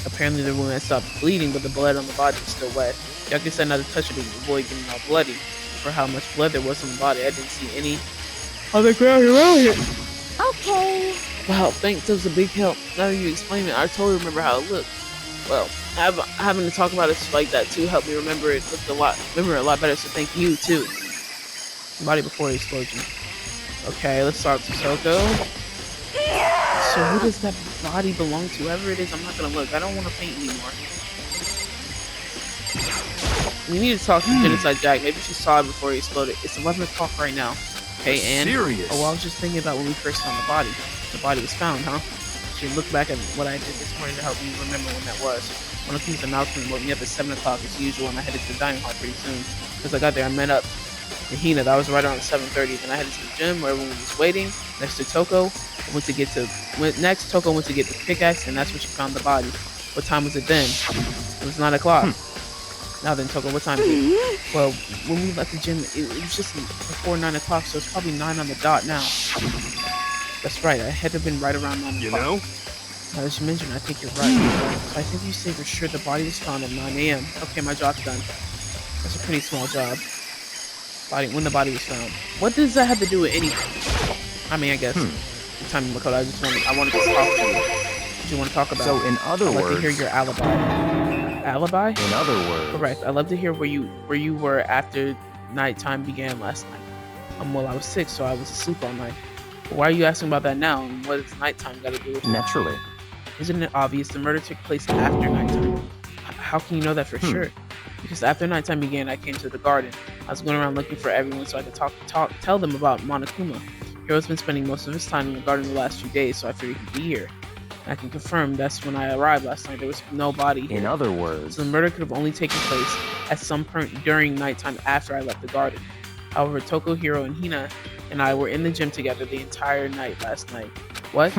Apparently, the wound had stopped bleeding, but the blood on the body was still wet. Yaku said not to touch it to avoid getting all bloody. For how much blood there was on the body, I didn't see any on the ground around it. Okay. Wow, thanks, that was a big help. Now that you explain it, I totally remember how it looked. Well, having to talk about it like that too helped me remember it a lot better, so thank you too. Body before the explosion. Okay, let's start with Toko. So who does that body belong to? Whoever it is, I'm not gonna look. I don't want to paint anymore. We need to talk to Genocide Jack. Maybe she saw it before he exploded. It's 11 o'clock right now. Okay, and... Serious? Oh, I was just thinking about when we first found the body. The body was found, huh? Should look back at what I did this morning to help me remember when that was. One of these announcements woke me up at 7 o'clock as usual, and I headed to the dining hall pretty soon. As I got there, I met up with Hina. That was right around 7:30. Then I headed to the gym where everyone was waiting. Next to Toko, Toko went to get the pickaxe, and that's where she found the body. What time was it then? It was 9 o'clock. Now then, Toko, what time is it? Well, when we left the gym, it was just before 9 o'clock, so it's probably 9 on the dot now. That's right, I had to have been right around 9 o'clock. You know? Now that you mentioned, I think you're right. So I think you say for sure the body was found at 9 a.m. Okay, my job's done. That's a pretty small job. When the body was found. What does that have to do with anything? I mean, I guess. Time Makoto, I wanted to talk to you. What do you want to talk about? So in other I'd like words... to hear your alibi. Alibi? In other words... Correct. I'd love to hear where you were after nighttime began last night. Well, I was sick, so I was asleep all night. But why are you asking about that now? And what does nighttime got to do with it? Naturally. Isn't it obvious the murder took place after nighttime? How can you know that for sure? Because after nighttime began, I came to the garden. I was going around looking for everyone so I could tell them about Monokuma. Hiro's been spending most of his time in the garden the last few days, so I figured he'd be here. And I can confirm that's when I arrived last night. There was no body here. In other words... So the murder could have only taken place at some point during nighttime after I left the garden. However, Toko, Hiro, and Hina and I were in the gym together the entire night last night. What?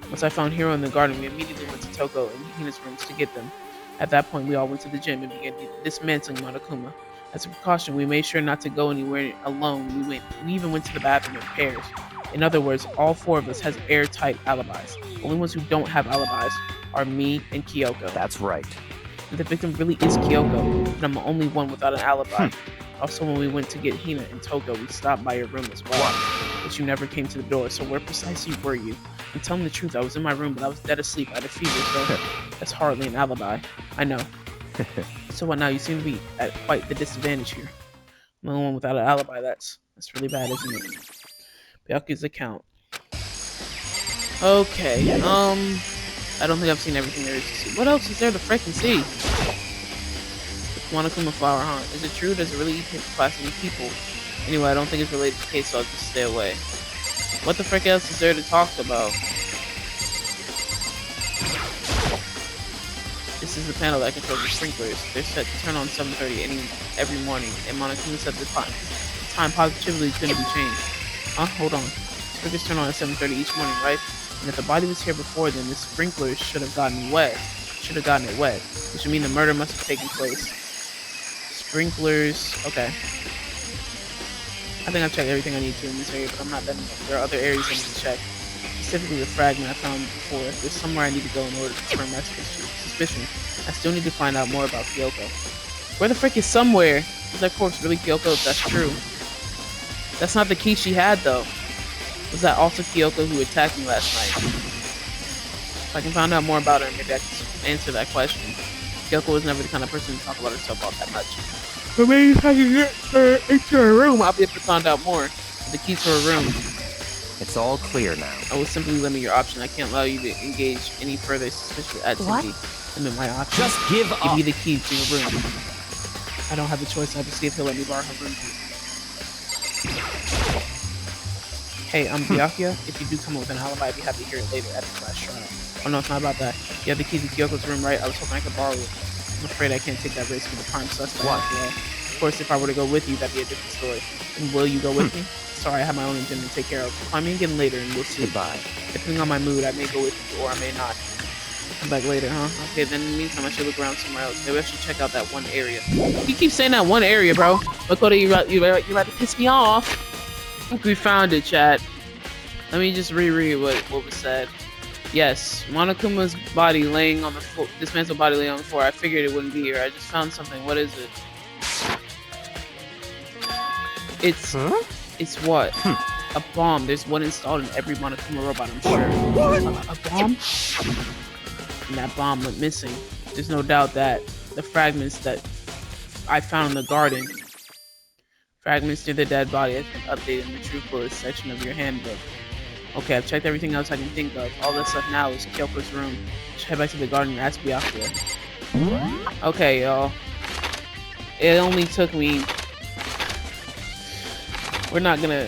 Once I found Hiro in the garden, we immediately went to Toko and Hina's rooms to get them. At that point, we all went to the gym and began dismantling Monokuma. As a precaution, we made sure not to go anywhere alone. We even went to the bathroom in pairs. In other words, all four of us has airtight alibis. The only ones who don't have alibis are me and Kyoko. That's right. If the victim really is Kyoko, then I'm the only one without an alibi. Also, when we went to get Hina and Toko, we stopped by your room as well. But you never came to the door, so where precisely were you? And tell me the truth, I was in my room, but I was dead asleep. I had a fever, so that's hardly an alibi. I know. So what now? You seem to be at quite the disadvantage here. I'm the only one without an alibi. That's really bad, isn't it? Byaku's account. Okay, I don't think I've seen everything there is to see. What else is there to frickin' see? Monokuma flower, huh? Is it true? Does it really hit the class of people? Anyway, I don't think it's related to the case, so I'll just stay away. What the frick else is there to talk about? This is the panel that controls the sprinklers. They're set to turn on 7:30 every morning, and Monokuma said the time positively couldn't be changed. Huh? Hold on. Sprinklers turn on at 7:30 each morning, right? And if the body was here before then, the sprinklers should have gotten it wet, which would mean the murder must have taken place. Sprinklers, okay. I think I've checked everything I need to in this area, but I'm not done. There are other areas I need to check. Specifically the fragment I found before. There's somewhere I need to go in order to confirm my suspicion. I still need to find out more about Kyoko. Where the frick is somewhere? Is that corpse really Kyoko if that's true? That's not the key she had though. Was that also Kyoko who attacked me last night? If I can find out more about her, maybe I can answer that question. Kyoko was never the kind of person to talk about herself all that much. But maybe if I can get her into her room, I'll be able to find out more. The key to her room. It's all clear now. I will simply limit your option. I can't allow you to engage any further suspicious activity. Limit my option. Just give Give up. me the key to your room. I don't have a choice. I have to see if he'll let me borrow her room key. Hey, Byakuya, if you do come up with an alibi, I'd be happy to hear it later at the class trial. Oh no, it's not about that. You have the key to Kyoko's room, right? I was hoping I could borrow it. I'm afraid I can't take that risk with the prime suspect. What? Of course, if I were to go with you, that'd be a different story. And will you go with me? Sorry, I have my own agenda to take care of. Call me again later and we'll see. Goodbye. Depending on my mood, I may go with you or I may not. Come back later, huh? Okay, then in the meantime, I should look around somewhere else. Maybe I should check out that one area. You keep saying that one area, bro. Makoto, you about to piss me off. I think we found it, chat. Let me just reread what was said. Yes, Monokuma's body laying on the floor, dismantled body laying on the floor. I figured it wouldn't be here. I just found something. What is it? It's what? A bomb. There's one installed in every Monokuma robot, I'm sure. A bomb? And that bomb went missing. There's no doubt that the fragments that I found in the garden, fragments near the dead body, have been updated in the Truth Bullets section of your handbook. Okay, I've checked everything else I can think of. All that's left now is Kyoko's room. Should head back to the garden and ask Byakuya. Okay, y'all. It only took me... We're not gonna...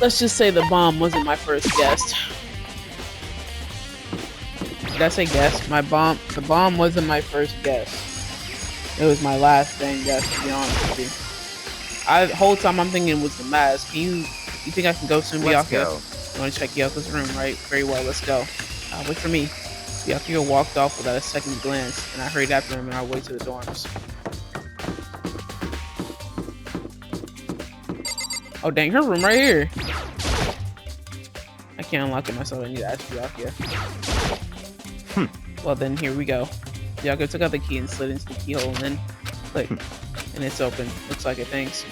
Let's just say the bomb wasn't my first guess. Did I say guess? The bomb wasn't my first guess. It was my last dang guess, to be honest with you. The whole time I'm thinking it was the mask. You think I can go soon, Let's Byakuya? go. You want to check Kyoko's room, right? Very well, let's go. Wait for me. Byakuya walked off without a second glance, and I hurried after him on our way to the dorms. Oh dang, her room right here. I can't unlock it myself, I need to ask Byakuya. Well then, here we go. Byakuya took out the key and slid into the keyhole, and then click. And it's open. Looks like it, thanks.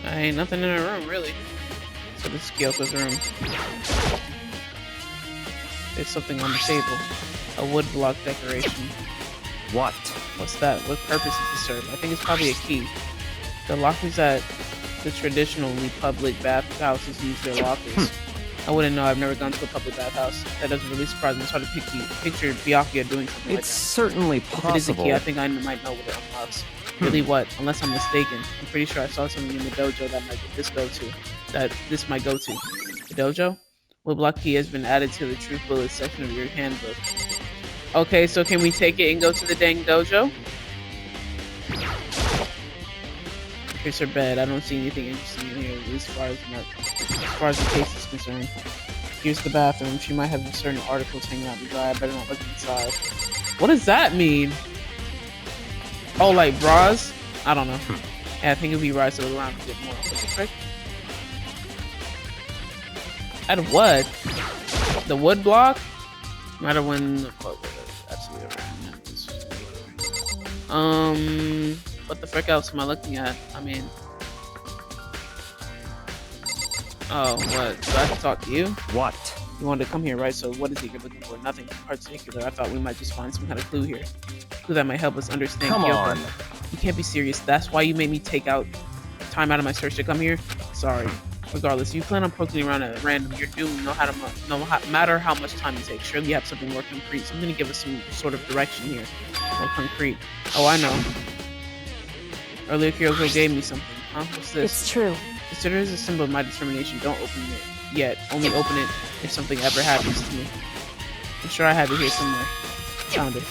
Ain't nothing in her room, really. So this is Kyoko's room. There's something on the table. A wood block decoration. What? What's that? What purpose does it serve? I think it's probably a key. The lockers at the traditionally public bathhouses use their lockers. I wouldn't know. I've never gone to a public bathhouse. That doesn't really surprise me. It's hard to picture Byakuya doing something like It's that. certainly If it is a possible. key, I think I might know what it unlocks. Really what? Unless I'm mistaken. I'm pretty sure I saw something in the dojo that this might go to. The dojo? What block key has been added to the Truth Bullets section of your handbook? Okay, so can we take it and go to the dang dojo? Here's her bed. I don't see anything interesting in here, as far as the case is concerned. Here's the bathroom. She might have certain articles hanging out to dry. I better not look inside. What does that mean? Oh, like bras? I don't know. Yeah, I think it'd be right to look around a bit more. What the frick? At what? The wood block? Matter when. Absolutely. What the frick else am I looking at? I mean. Oh, what? Do I have to talk to you? What? You wanted to come here, right? So what is it you're looking for? Nothing particular. I thought we might just find some kind of clue here. Clue that might help us understand. Come on. You can't be serious. That's why you made me take out time out of my search to come here? Sorry. Regardless, you plan on poking around at random. You're doomed no matter how much time you take. Surely you have something more concrete. Something to give us some sort of direction here. More concrete. Oh, I know. Earlier, Kyoko gave me something. Huh? What's this? It's true. Consider it as a symbol of my determination. Don't open it yet. Only open it if something ever happens to me. I'm sure I have it here somewhere. Found it.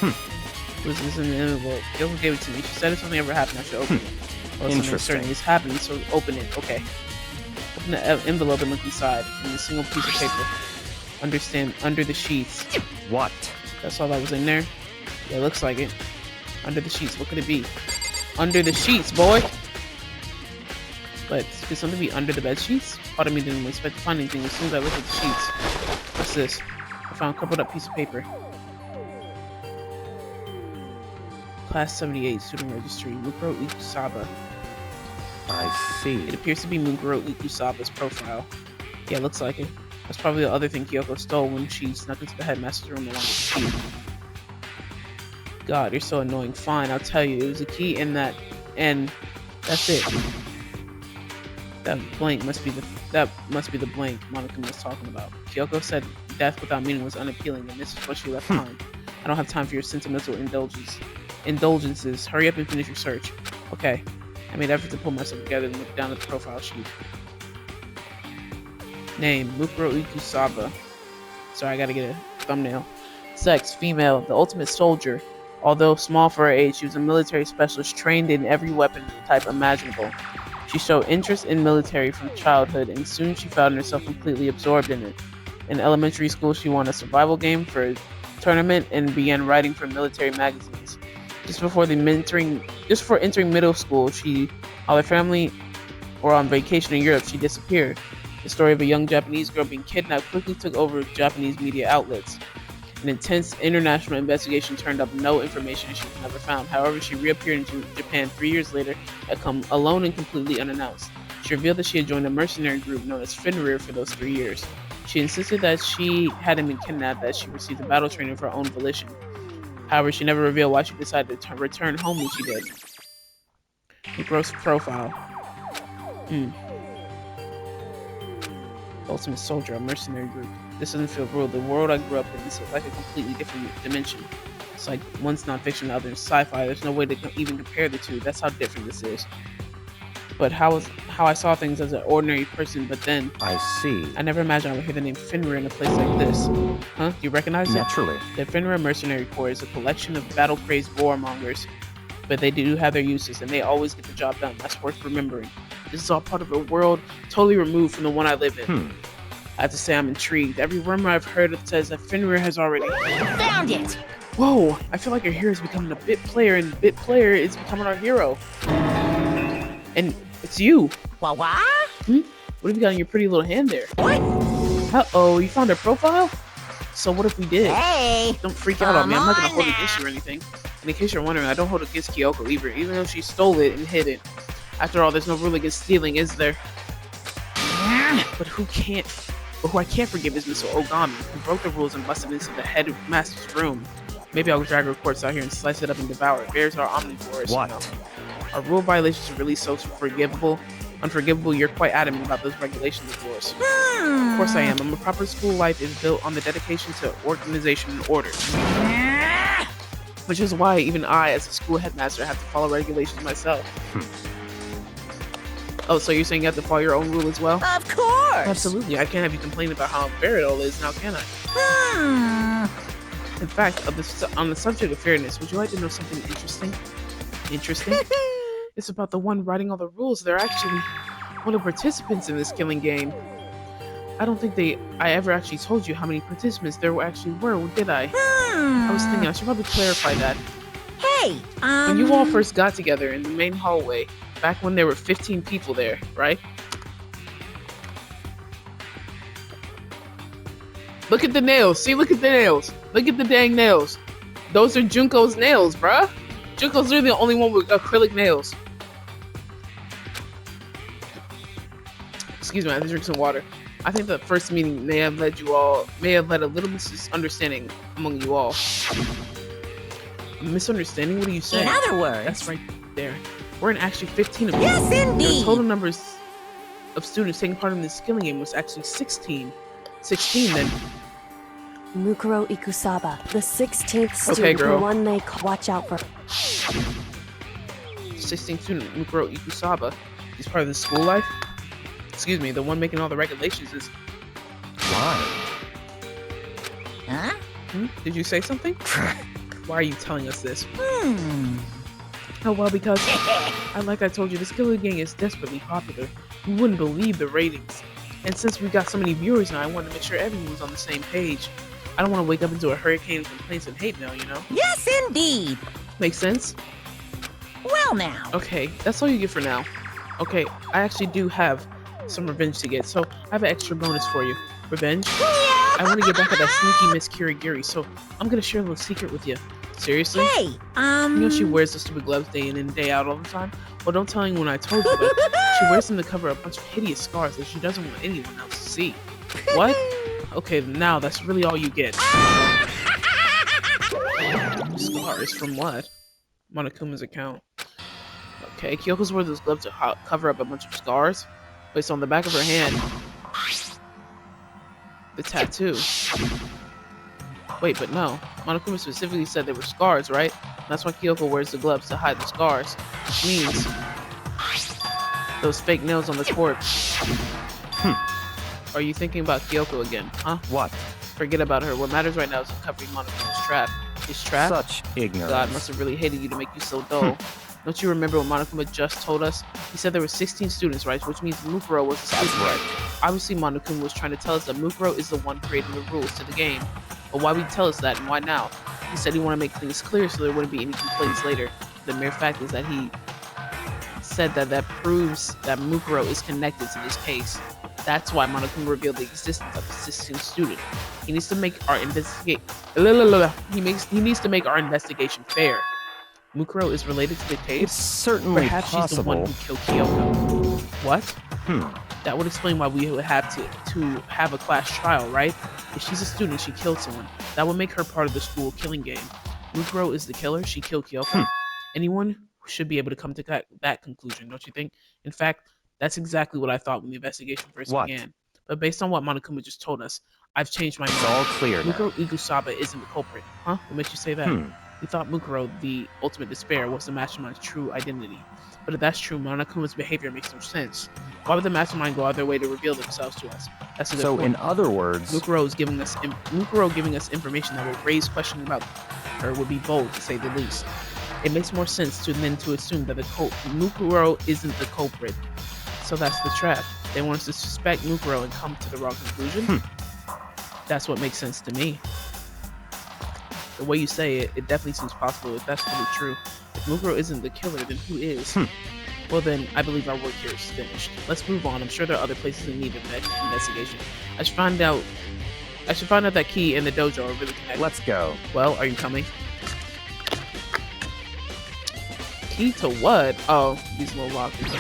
Was this in the envelope? Kyoko gave it to me. She said if something ever happened, I should open it. Well, something certain is happening, so open it. Okay. Open the envelope and look inside. In a single piece of paper. Under the sheets. What? That's all that was in there? Yeah, it looks like it. Under the sheets. What could it be? Under the sheets, boy! But could something be under the bed sheets? Part of me didn't expect to find anything as soon as I looked at the sheets. What's this? I found a crumpled up piece of paper. Class 78, student registry, Mukuro Ikusaba. I see. It appears to be Mukuro Ikusaba's profile. Yeah, looks like it. That's probably the other thing Kyoko stole when she snuck into the headmaster's room along with the key. God, you're so annoying. Fine, I'll tell you. It was a key in that, and that's it. That blank must be the blank Monica was talking about. Kyoko said death without meaning was unappealing, and this is what she left behind. I don't have time for your sentimental indulgences. Hurry up and finish your search. Okay. I made effort to pull myself together and look down at the profile sheet. Name, Mukuro Ikusaba. Sorry, I gotta get a thumbnail. Sex, female, the ultimate soldier. Although small for her age, she was a military specialist trained in every weapon type imaginable. She showed interest in military from childhood, and soon she found herself completely absorbed in it. In elementary school, she won a survival game for a tournament and began writing for military magazines. Just before entering middle school, while her family were on vacation in Europe, she disappeared. The story of a young Japanese girl being kidnapped quickly took over Japanese media outlets. An intense international investigation turned up no information, and she was never found. However, she reappeared in Japan 3 years later, alone and completely unannounced. She revealed that she had joined a mercenary group known as Fenrir for those 3 years. She insisted that she hadn't been kidnapped, that she received the battle training of her own volition. However, she never revealed why she decided to return home when she did. Gross profile. Ultimate soldier, a mercenary group. This doesn't feel real. The world I grew up in is like a completely different dimension. It's like one's non-fiction, the other is sci-fi. There's no way to even compare the two. That's how different this is. But how I saw things as an ordinary person, but then I see. I never imagined I would hear the name Fenrir in a place like this. Huh? Do you recognize it? Naturally. The Fenrir Mercenary Corps is a collection of battle-crazed warmongers, but they do have their uses, and they always get the job done. That's worth remembering. This is all part of a world totally removed from the one I live in. I have to say I'm intrigued. Every rumor I've heard says that Fenrir has already... Found it! Whoa! I feel like our hero is becoming a bit player, and the bit player is becoming our hero. And it's you. What? What have you got in your pretty little hand there? What? Uh-oh, you found her profile? So what if we did? Hey! Don't freak out on me. I'm not gonna Come hold on it against you or anything. And in case you're wondering, I don't hold it against Kyoko either, even though she stole it and hid it. After all, there's no rule against stealing, is there? But who I can't forgive is Mr. Ogami, who broke the rules and busted into the headmaster's room. Maybe I'll drag her corpse out here and slice it up and devour it. Bears are omnivores. What? You know. Our rule violations are really so unforgivable. You're quite adamant about those regulations of yours. Of course I am. A proper school life is built on the dedication to organization and order. Which is why even I, as a school headmaster, have to follow regulations myself. Oh, so you're saying you have to follow your own rule as well? Of course! Absolutely. I can't have you complain about how unfair it all is now, can I? In fact, on the subject of fairness, would you like to know something interesting? It's about the one writing all the rules. They're actually one of the participants in this killing game. I don't think I ever actually told you how many participants there actually were, did I? I was thinking I should probably clarify that. Hey, When you all first got together in the main hallway, back when there were 15 people there, right? Look at the nails. See, look at the nails. Look at the dang nails. Those are Junko's nails, bruh. Junko's really the only one with acrylic nails. Excuse me, I have to drink some water. I think the first meeting may have led a little misunderstanding among you all. A misunderstanding? What are you saying? in other words... That's right there. We're in actually 15 of you. Yes, indeed! The total numbers of students taking part in this killing game was actually 16. 16 then. Mukuro Ikusaba, the 16th student, girl. the one they watch out for. 16th student, Mukuro Ikusaba. He's part of the school life? Excuse me, the one making all the regulations is... Why? Huh? Did you say something? Why are you telling us this? Oh, well, because, like I told you, this killing game is desperately popular. You wouldn't believe the ratings. And since we got so many viewers now, I wanted to make sure everyone was on the same page. I don't want to wake up into a hurricane of complaints and hate mail, you know? Yes, indeed! Makes sense? Well now. Okay, that's all you get for now. Okay, I actually do have some revenge to get, so I have an extra bonus for you. Revenge? I want to get back at that sneaky Miss Kirigiri, so I'm gonna share a little secret with you. Seriously? Hey, You know she wears the stupid gloves day in and day out all the time? Well, don't tell anyone I told you, but she wears them to cover a bunch of hideous scars that she doesn't want anyone else to see. What? Okay, now that's really all you get. Scars? Scars from what? Monokuma's account. Okay, Kyoko's wore those gloves to cover up a bunch of scars. Wait, so on the back of her hand, the tattoo. Wait, but no. Monokuma specifically said they were scars, right? That's why Kyoko wears the gloves to hide the scars. Which means those fake nails on the corpse. Are you thinking about Kyoko again, huh? What? Forget about her. What matters right now is uncovering Monokuma's trap. His trap? Such ignorance. God must have really hated you to make you so dull. Don't you remember what Monokuma just told us? He said there were 16 students, right? Which means Mukuro was the student. That's right. Obviously, Monokuma was trying to tell us that Mukuro is the one creating the rules to the game. But why would he tell us that, and why now? He said he wanted to make things clear so there wouldn't be any complaints later. The mere fact is that he said that proves that Mukuro is connected to this case. That's why Monokuma revealed the existence of the 16th student. He needs to make our He needs to make our investigation fair. Mukuro is related to the case. It's certainly Perhaps possible. she's the one who killed Kyoko. What? That would explain why we would have to have a class trial, right? If she's a student, she killed someone. That would make her part of the school killing game. Mukuro is the killer. She killed Kyoko. Anyone should be able to come to that conclusion, don't you think? In fact, that's exactly what I thought when the investigation first began. But based on what Monokuma just told us, I've changed my mind. It's all clear now. Mukuro Ikusaba isn't the culprit. Huh? What makes you say that? We thought Mukuro, the ultimate despair, was the Mastermind's true identity. But if that's true, Monokuma's behavior makes no sense. Why would the Mastermind go out their way to reveal themselves to us? That's a good point. In other words, Mukuro giving us information that will raise questions about her would be bold, to say the least. It makes more sense than to assume that Mukuro isn't the culprit. So that's the trap. They want us to suspect Mukuro and come to the wrong conclusion? That's what makes sense to me. The way you say it, it definitely seems possible if that's really true. If Mukuro isn't the killer, then who is? Well then, I believe our work here is finished. Let's move on. I'm sure there are other places in need of investigation. I should find out that Key and the dojo are really connected. let's go. Well, are you coming? Key to what? Oh, these little lockers.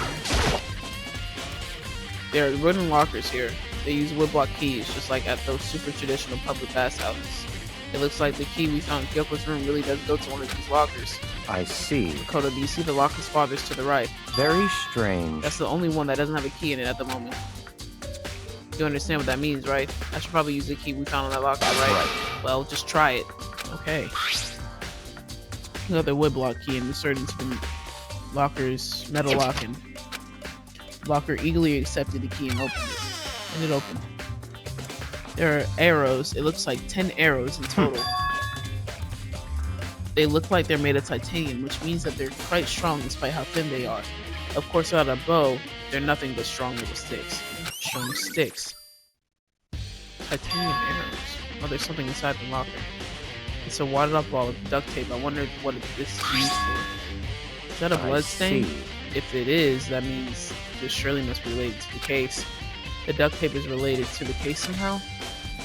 There are wooden lockers here. They use woodblock keys, just like at those super traditional public bathhouses. It looks like the key we found in Kyoko's room really does go to one of these lockers. I see. Koda, do you see the locker's farthest to the right? Very strange. That's the only one that doesn't have a key in it at the moment. You understand what that means, right? I should probably use the key we found in that locker, right? Well, just try it. Okay. Another woodblock key and insert into the locker's metal locking. Locker eagerly accepted the key and opened it. And it opened. There are arrows. It looks like 10 arrows in total. They look like they're made of titanium, which means that they're quite strong despite how thin they are. Of course, without a bow, they're nothing but strong little sticks. Strong sticks. Titanium arrows. Oh, there's something inside the locker. It's a wadded up ball of duct tape. I wonder what this is used for. Is that a blood stain? If it is, that means this surely must be related to the case. The duct tape is related to the case somehow?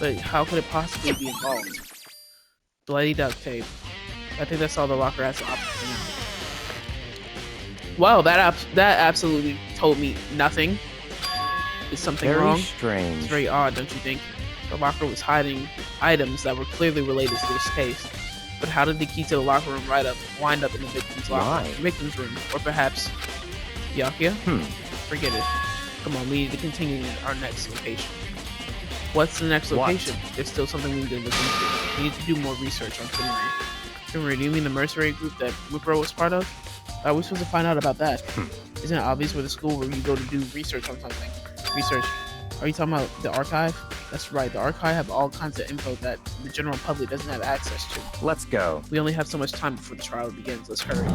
But how could it possibly be involved? Bloody duct tape. I think that's all the locker has to offer for now. Wow, that absolutely told me nothing. Is something wrong? Very strange. It's very odd, don't you think? The locker was hiding items that were clearly related to this case. But how did the key to the locker room wind up in the victim's locker? Victim's room. Or perhaps Byakuya? Forget it. Come on, we need to continue in our next location. What's the next location? There's still something we need to look into. We need to do more research on Finri. Finri, do you mean the mercenary group that Mukuro was part of? How are we supposed to find out about that? Isn't it obvious we're the school where you go to do research on something? Research. Are you talking about the archive? That's right, the archive have all kinds of info that the general public doesn't have access to. Let's go. We only have so much time before the trial begins. Let's hurry.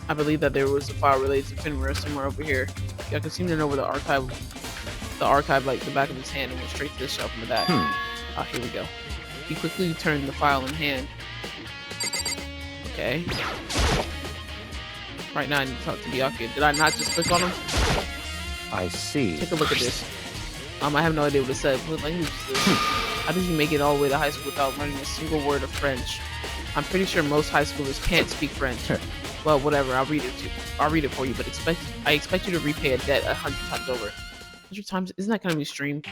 I believe that there was a file related to Finra somewhere over here. I can seem to know where the archive like the back of his hand and went straight to the shelf in the back. Ah, here we go. He quickly turned the file in hand. Okay. Right now I need to talk to Byakuya. Did I not just click on him? I see. Take a look at this. I have no idea what it said. What language is this? How did you make it all the way to high school without learning a single word of French? I'm pretty sure most high schoolers can't speak French. Well, whatever. I'll read it for you, but I expect you to repay a debt 100 times over. 100 times? Isn't that gonna be streamed?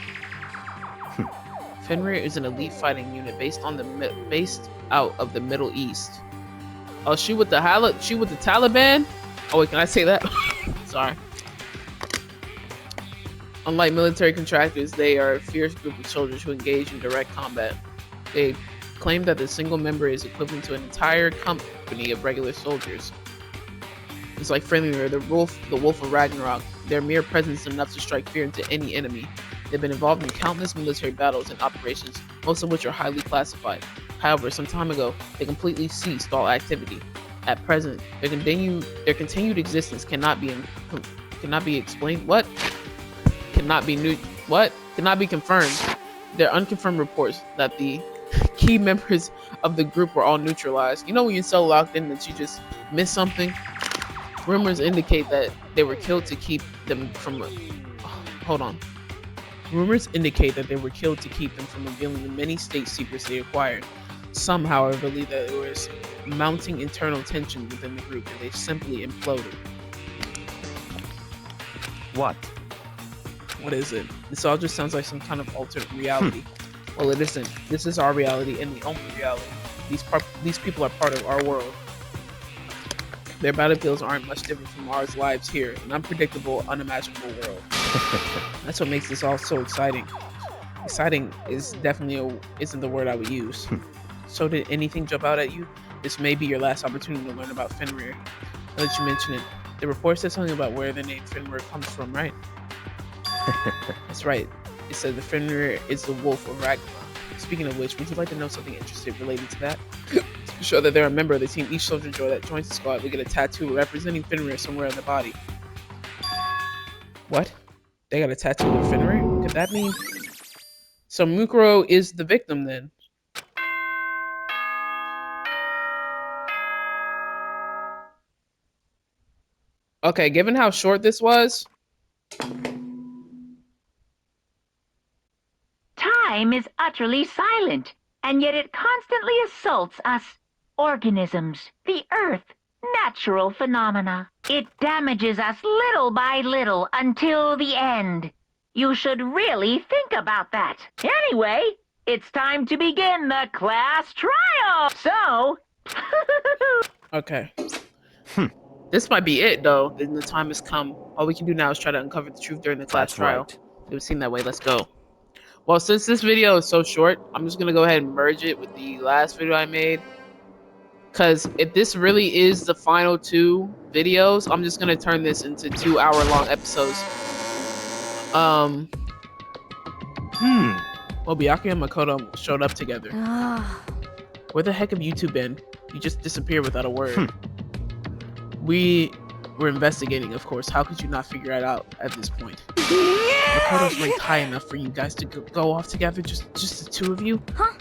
Fenrir is an elite fighting unit based out of the Middle East. Oh, she with the Taliban? Oh wait, can I say that? Sorry. Unlike military contractors, they are a fierce group of soldiers who engage in direct combat. They claim that the single member is equivalent to an entire company of regular soldiers. It's like Fenrir, the wolf of Ragnarok. Their mere presence is enough to strike fear into any enemy. They've been involved in countless military battles and operations, most of which are highly classified. However, some time ago, they completely ceased all activity. At present, their continued existence cannot be explained. Cannot be confirmed. There are unconfirmed reports that the key members of the group were all neutralized. You know when you're so locked in that you just miss something? Rumors indicate that they were killed to keep them from... Hold on. Rumors indicate that they were killed to keep them from revealing the many state secrets they acquired. Some, however, believe that there was mounting internal tension within the group and they simply imploded. What? What is it? This all just sounds like some kind of alternate reality. Well, it isn't. This is our reality and the only reality. These people are part of our world. Their battlefields aren't much different from our lives here, an unpredictable, unimaginable world. That's what makes this all so exciting. Exciting is definitely isn't the word I would use. So did anything jump out at you? This may be your last opportunity to learn about Fenrir. Now that you mention it, the report said something about where the name Fenrir comes from, right? That's right. It said the Fenrir is the wolf of Ragnarok. Speaking of which, would you like to know something interesting related to that? To show that they're a member of the team, each soldier that joins the squad will get a tattoo representing Fenrir somewhere on the body. What? They got a tattoo of Fenrir? Could that mean... So Mukuro is the victim then? Okay, given how short this was... Time is utterly silent, and yet it constantly assaults us. Organisms, the earth, natural phenomena. It damages us little by little until the end. You should really think about that. Anyway, it's time to begin the class trial. So... Okay. This might be it, though. Then the time has come. All we can do now is try to uncover the truth during the class trial. Right. It would seem that way. Let's go. Well, since this video is so short, I'm just going to go ahead and merge it with the last video I made. Because if this really is the final 2 videos, I'm just going to turn this into 2-hour-long episodes. Well, Byakuya and Makoto showed up together. Where the heck have you two been? You just disappeared without a word. We were investigating, of course. How could you not figure it out at this point? Makoto's ranked high enough for you guys to go off together, just the 2 of you? Huh?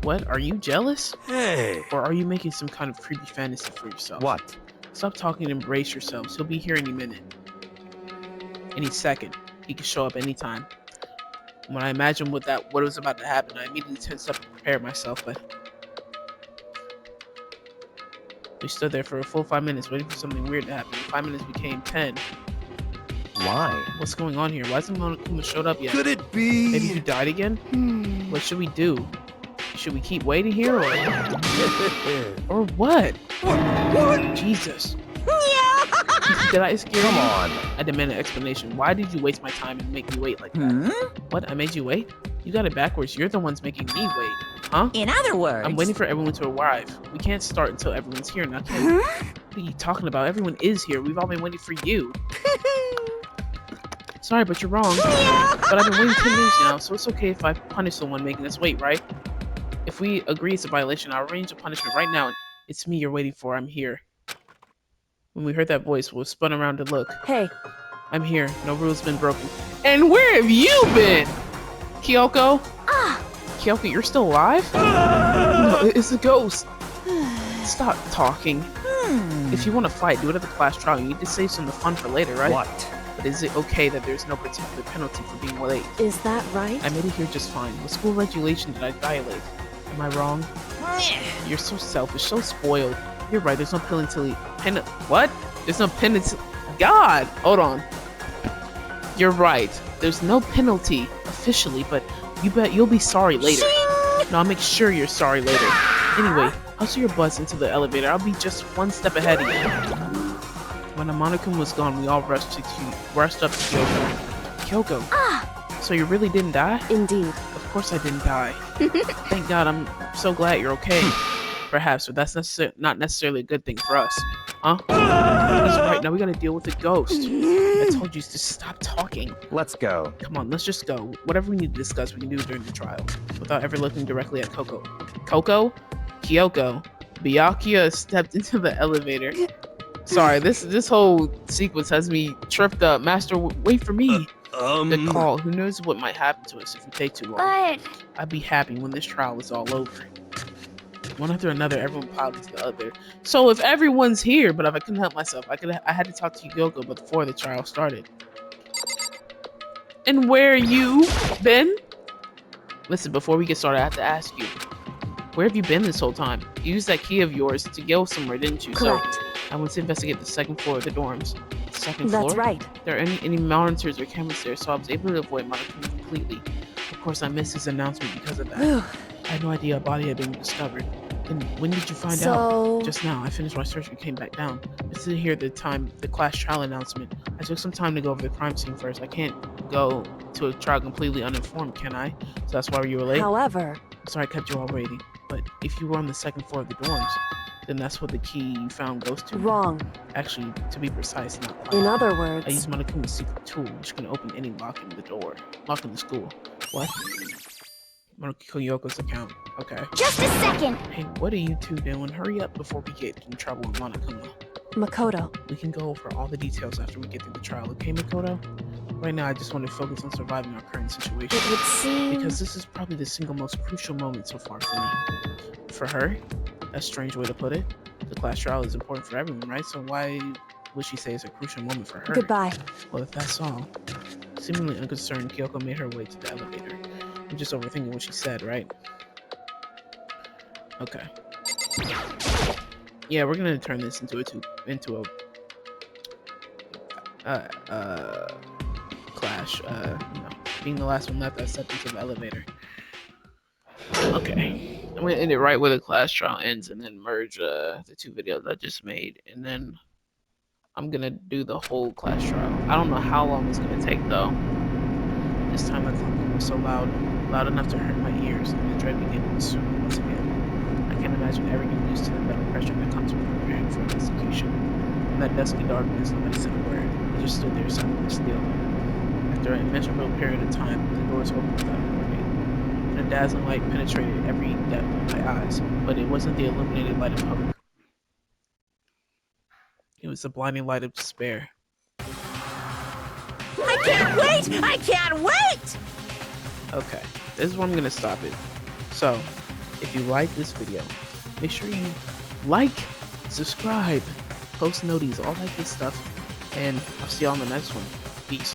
What? Are you jealous? Hey. Or are you making some kind of creepy fantasy for yourself? What? Stop talking and embrace yourselves. He'll be here any minute. Any second. He could show up anytime. When I imagined what was about to happen, I immediately tensed up and prepared myself, but... We stood there for a full 5 minutes waiting for something weird to happen. 5 minutes became 10. Why? What's going on here? Why hasn't Monokuma showed up yet? Could it be? Maybe he died again? What should we do? Should we keep waiting here or what? What? Jesus. Did I scare you? Come on. I demand an explanation. Why did you waste my time and make me wait like that? What? I made you wait? You got it backwards. You're the ones making me wait. Huh? In other words... I'm waiting for everyone to arrive. We can't start until everyone's here. Now, can we? What are you talking about? Everyone is here. We've all been waiting for you. Sorry, but you're wrong. But I've been waiting 10 minutes now, so it's okay if I punish someone making us wait, right? If we agree it's a violation, I'll arrange a punishment right now. It's me you're waiting for. I'm here. When we heard that voice, we spun around to look. Hey. I'm here. No rule's been broken. And where have you been? Kyoko? Kyoko, you're still alive? No, it's a ghost. Stop talking. If you want to fight, do it at the class trial. You need to save some of the fun for later, right? What? But is it okay that there's no particular penalty for being late? Is that right? I made it here just fine. What school regulation did I violate? Am I wrong? You're so selfish, so spoiled. You're right, there's no penalty. What? There's no penalty. God! Hold on. You're right. There's no penalty officially, but You bet you'll be sorry later. Shing! No, I'll make sure you're sorry later. Anyway, hustle your butts into the elevator. I'll be just one step ahead of you. When Amano-kun was gone, we all rushed up to Kyoko. Kyoko, so you really didn't die? Indeed. Of course I didn't die. Thank God, I'm so glad you're okay. Perhaps, but that's not necessarily a good thing for us. Huh? He's right, now we gotta deal with the ghost. I told you to stop talking. Let's go. Come on, let's just go. Whatever we need to discuss, we can do it during the trial. Without ever looking directly at Coco. Coco? Kyoko. Byakuya stepped into the elevator. Sorry, this whole sequence has me tripped up. Master, wait for me. The call. Who knows what might happen to us if we take too long. But I'd be happy when this trial is all over. One after another, everyone piled into the other. So if everyone's here, but if I couldn't help myself, I had to talk to Kyoko before the trial started. And where you been? Listen, before we get started, I have to ask you. Where have you been this whole time? You used that key of yours to go somewhere, didn't you? correct. So I went to investigate the second floor of the dorms. The second floor? That's right. There aren't any monitors or cameras there, so I was able to avoid monitoring completely. Of course, I missed his announcement because of that. Whew. I had no idea a body had been discovered. Then when did you find out? So Just now. I finished my search and came back down. I didn't hear the class trial announcement. I took some time to go over the crime scene first. I can't go to a trial completely uninformed, can I? So that's why you were late? however, Sorry I kept you all waiting. But if you were on the second floor of the dorms, then that's what the key you found goes to. wrong. Actually, to be precise, not quite. In other I words, used Monokuma's secret tool, which can open any lock in the door. Lock in the school. What? Monokuyoko's account. Okay. just a second. Hey, what are you two doing? Hurry up before we get in trouble with Monokuma. Makoto, We can go over all the details after we get through the trial, okay, Makoto? Right now, I just want to focus on surviving our current situation. it would seem Because this is probably the single most crucial moment so far for me. For her? A strange way to put it. The class trial is important for everyone, right? So why would she say it's a crucial moment for her? goodbye. Well, if that's all. Seemingly unconcerned, Kyoko made her way to the elevator. I'm just overthinking what she said, right? Okay. Yeah, we're gonna turn this into a clash. You know, being the last one left, I stepped into the elevator. Okay, I'm gonna end it right where the class trial ends, and then merge the two videos I just made, and then I'm gonna do the whole class trial. I don't know how long it's gonna take though. This time the clock was so loud enough to hurt my ears, and the dread began to swim once again. I can't imagine ever getting used to the mental pressure that comes with preparing for an execution. In that dusky darkness, nobody said a word. We just stood there silent and still. After an immeasurable period of time, the doors opened without warning. And a dazzling light penetrated every depth of my eyes, but it wasn't the illuminated light of hope. It was the blinding light of despair. I can't wait! I can't wait! Okay, this is where I'm gonna stop it. So, if you like this video, make sure you like, subscribe, post noties, all that good stuff, and I'll see y'all on the next one. Peace.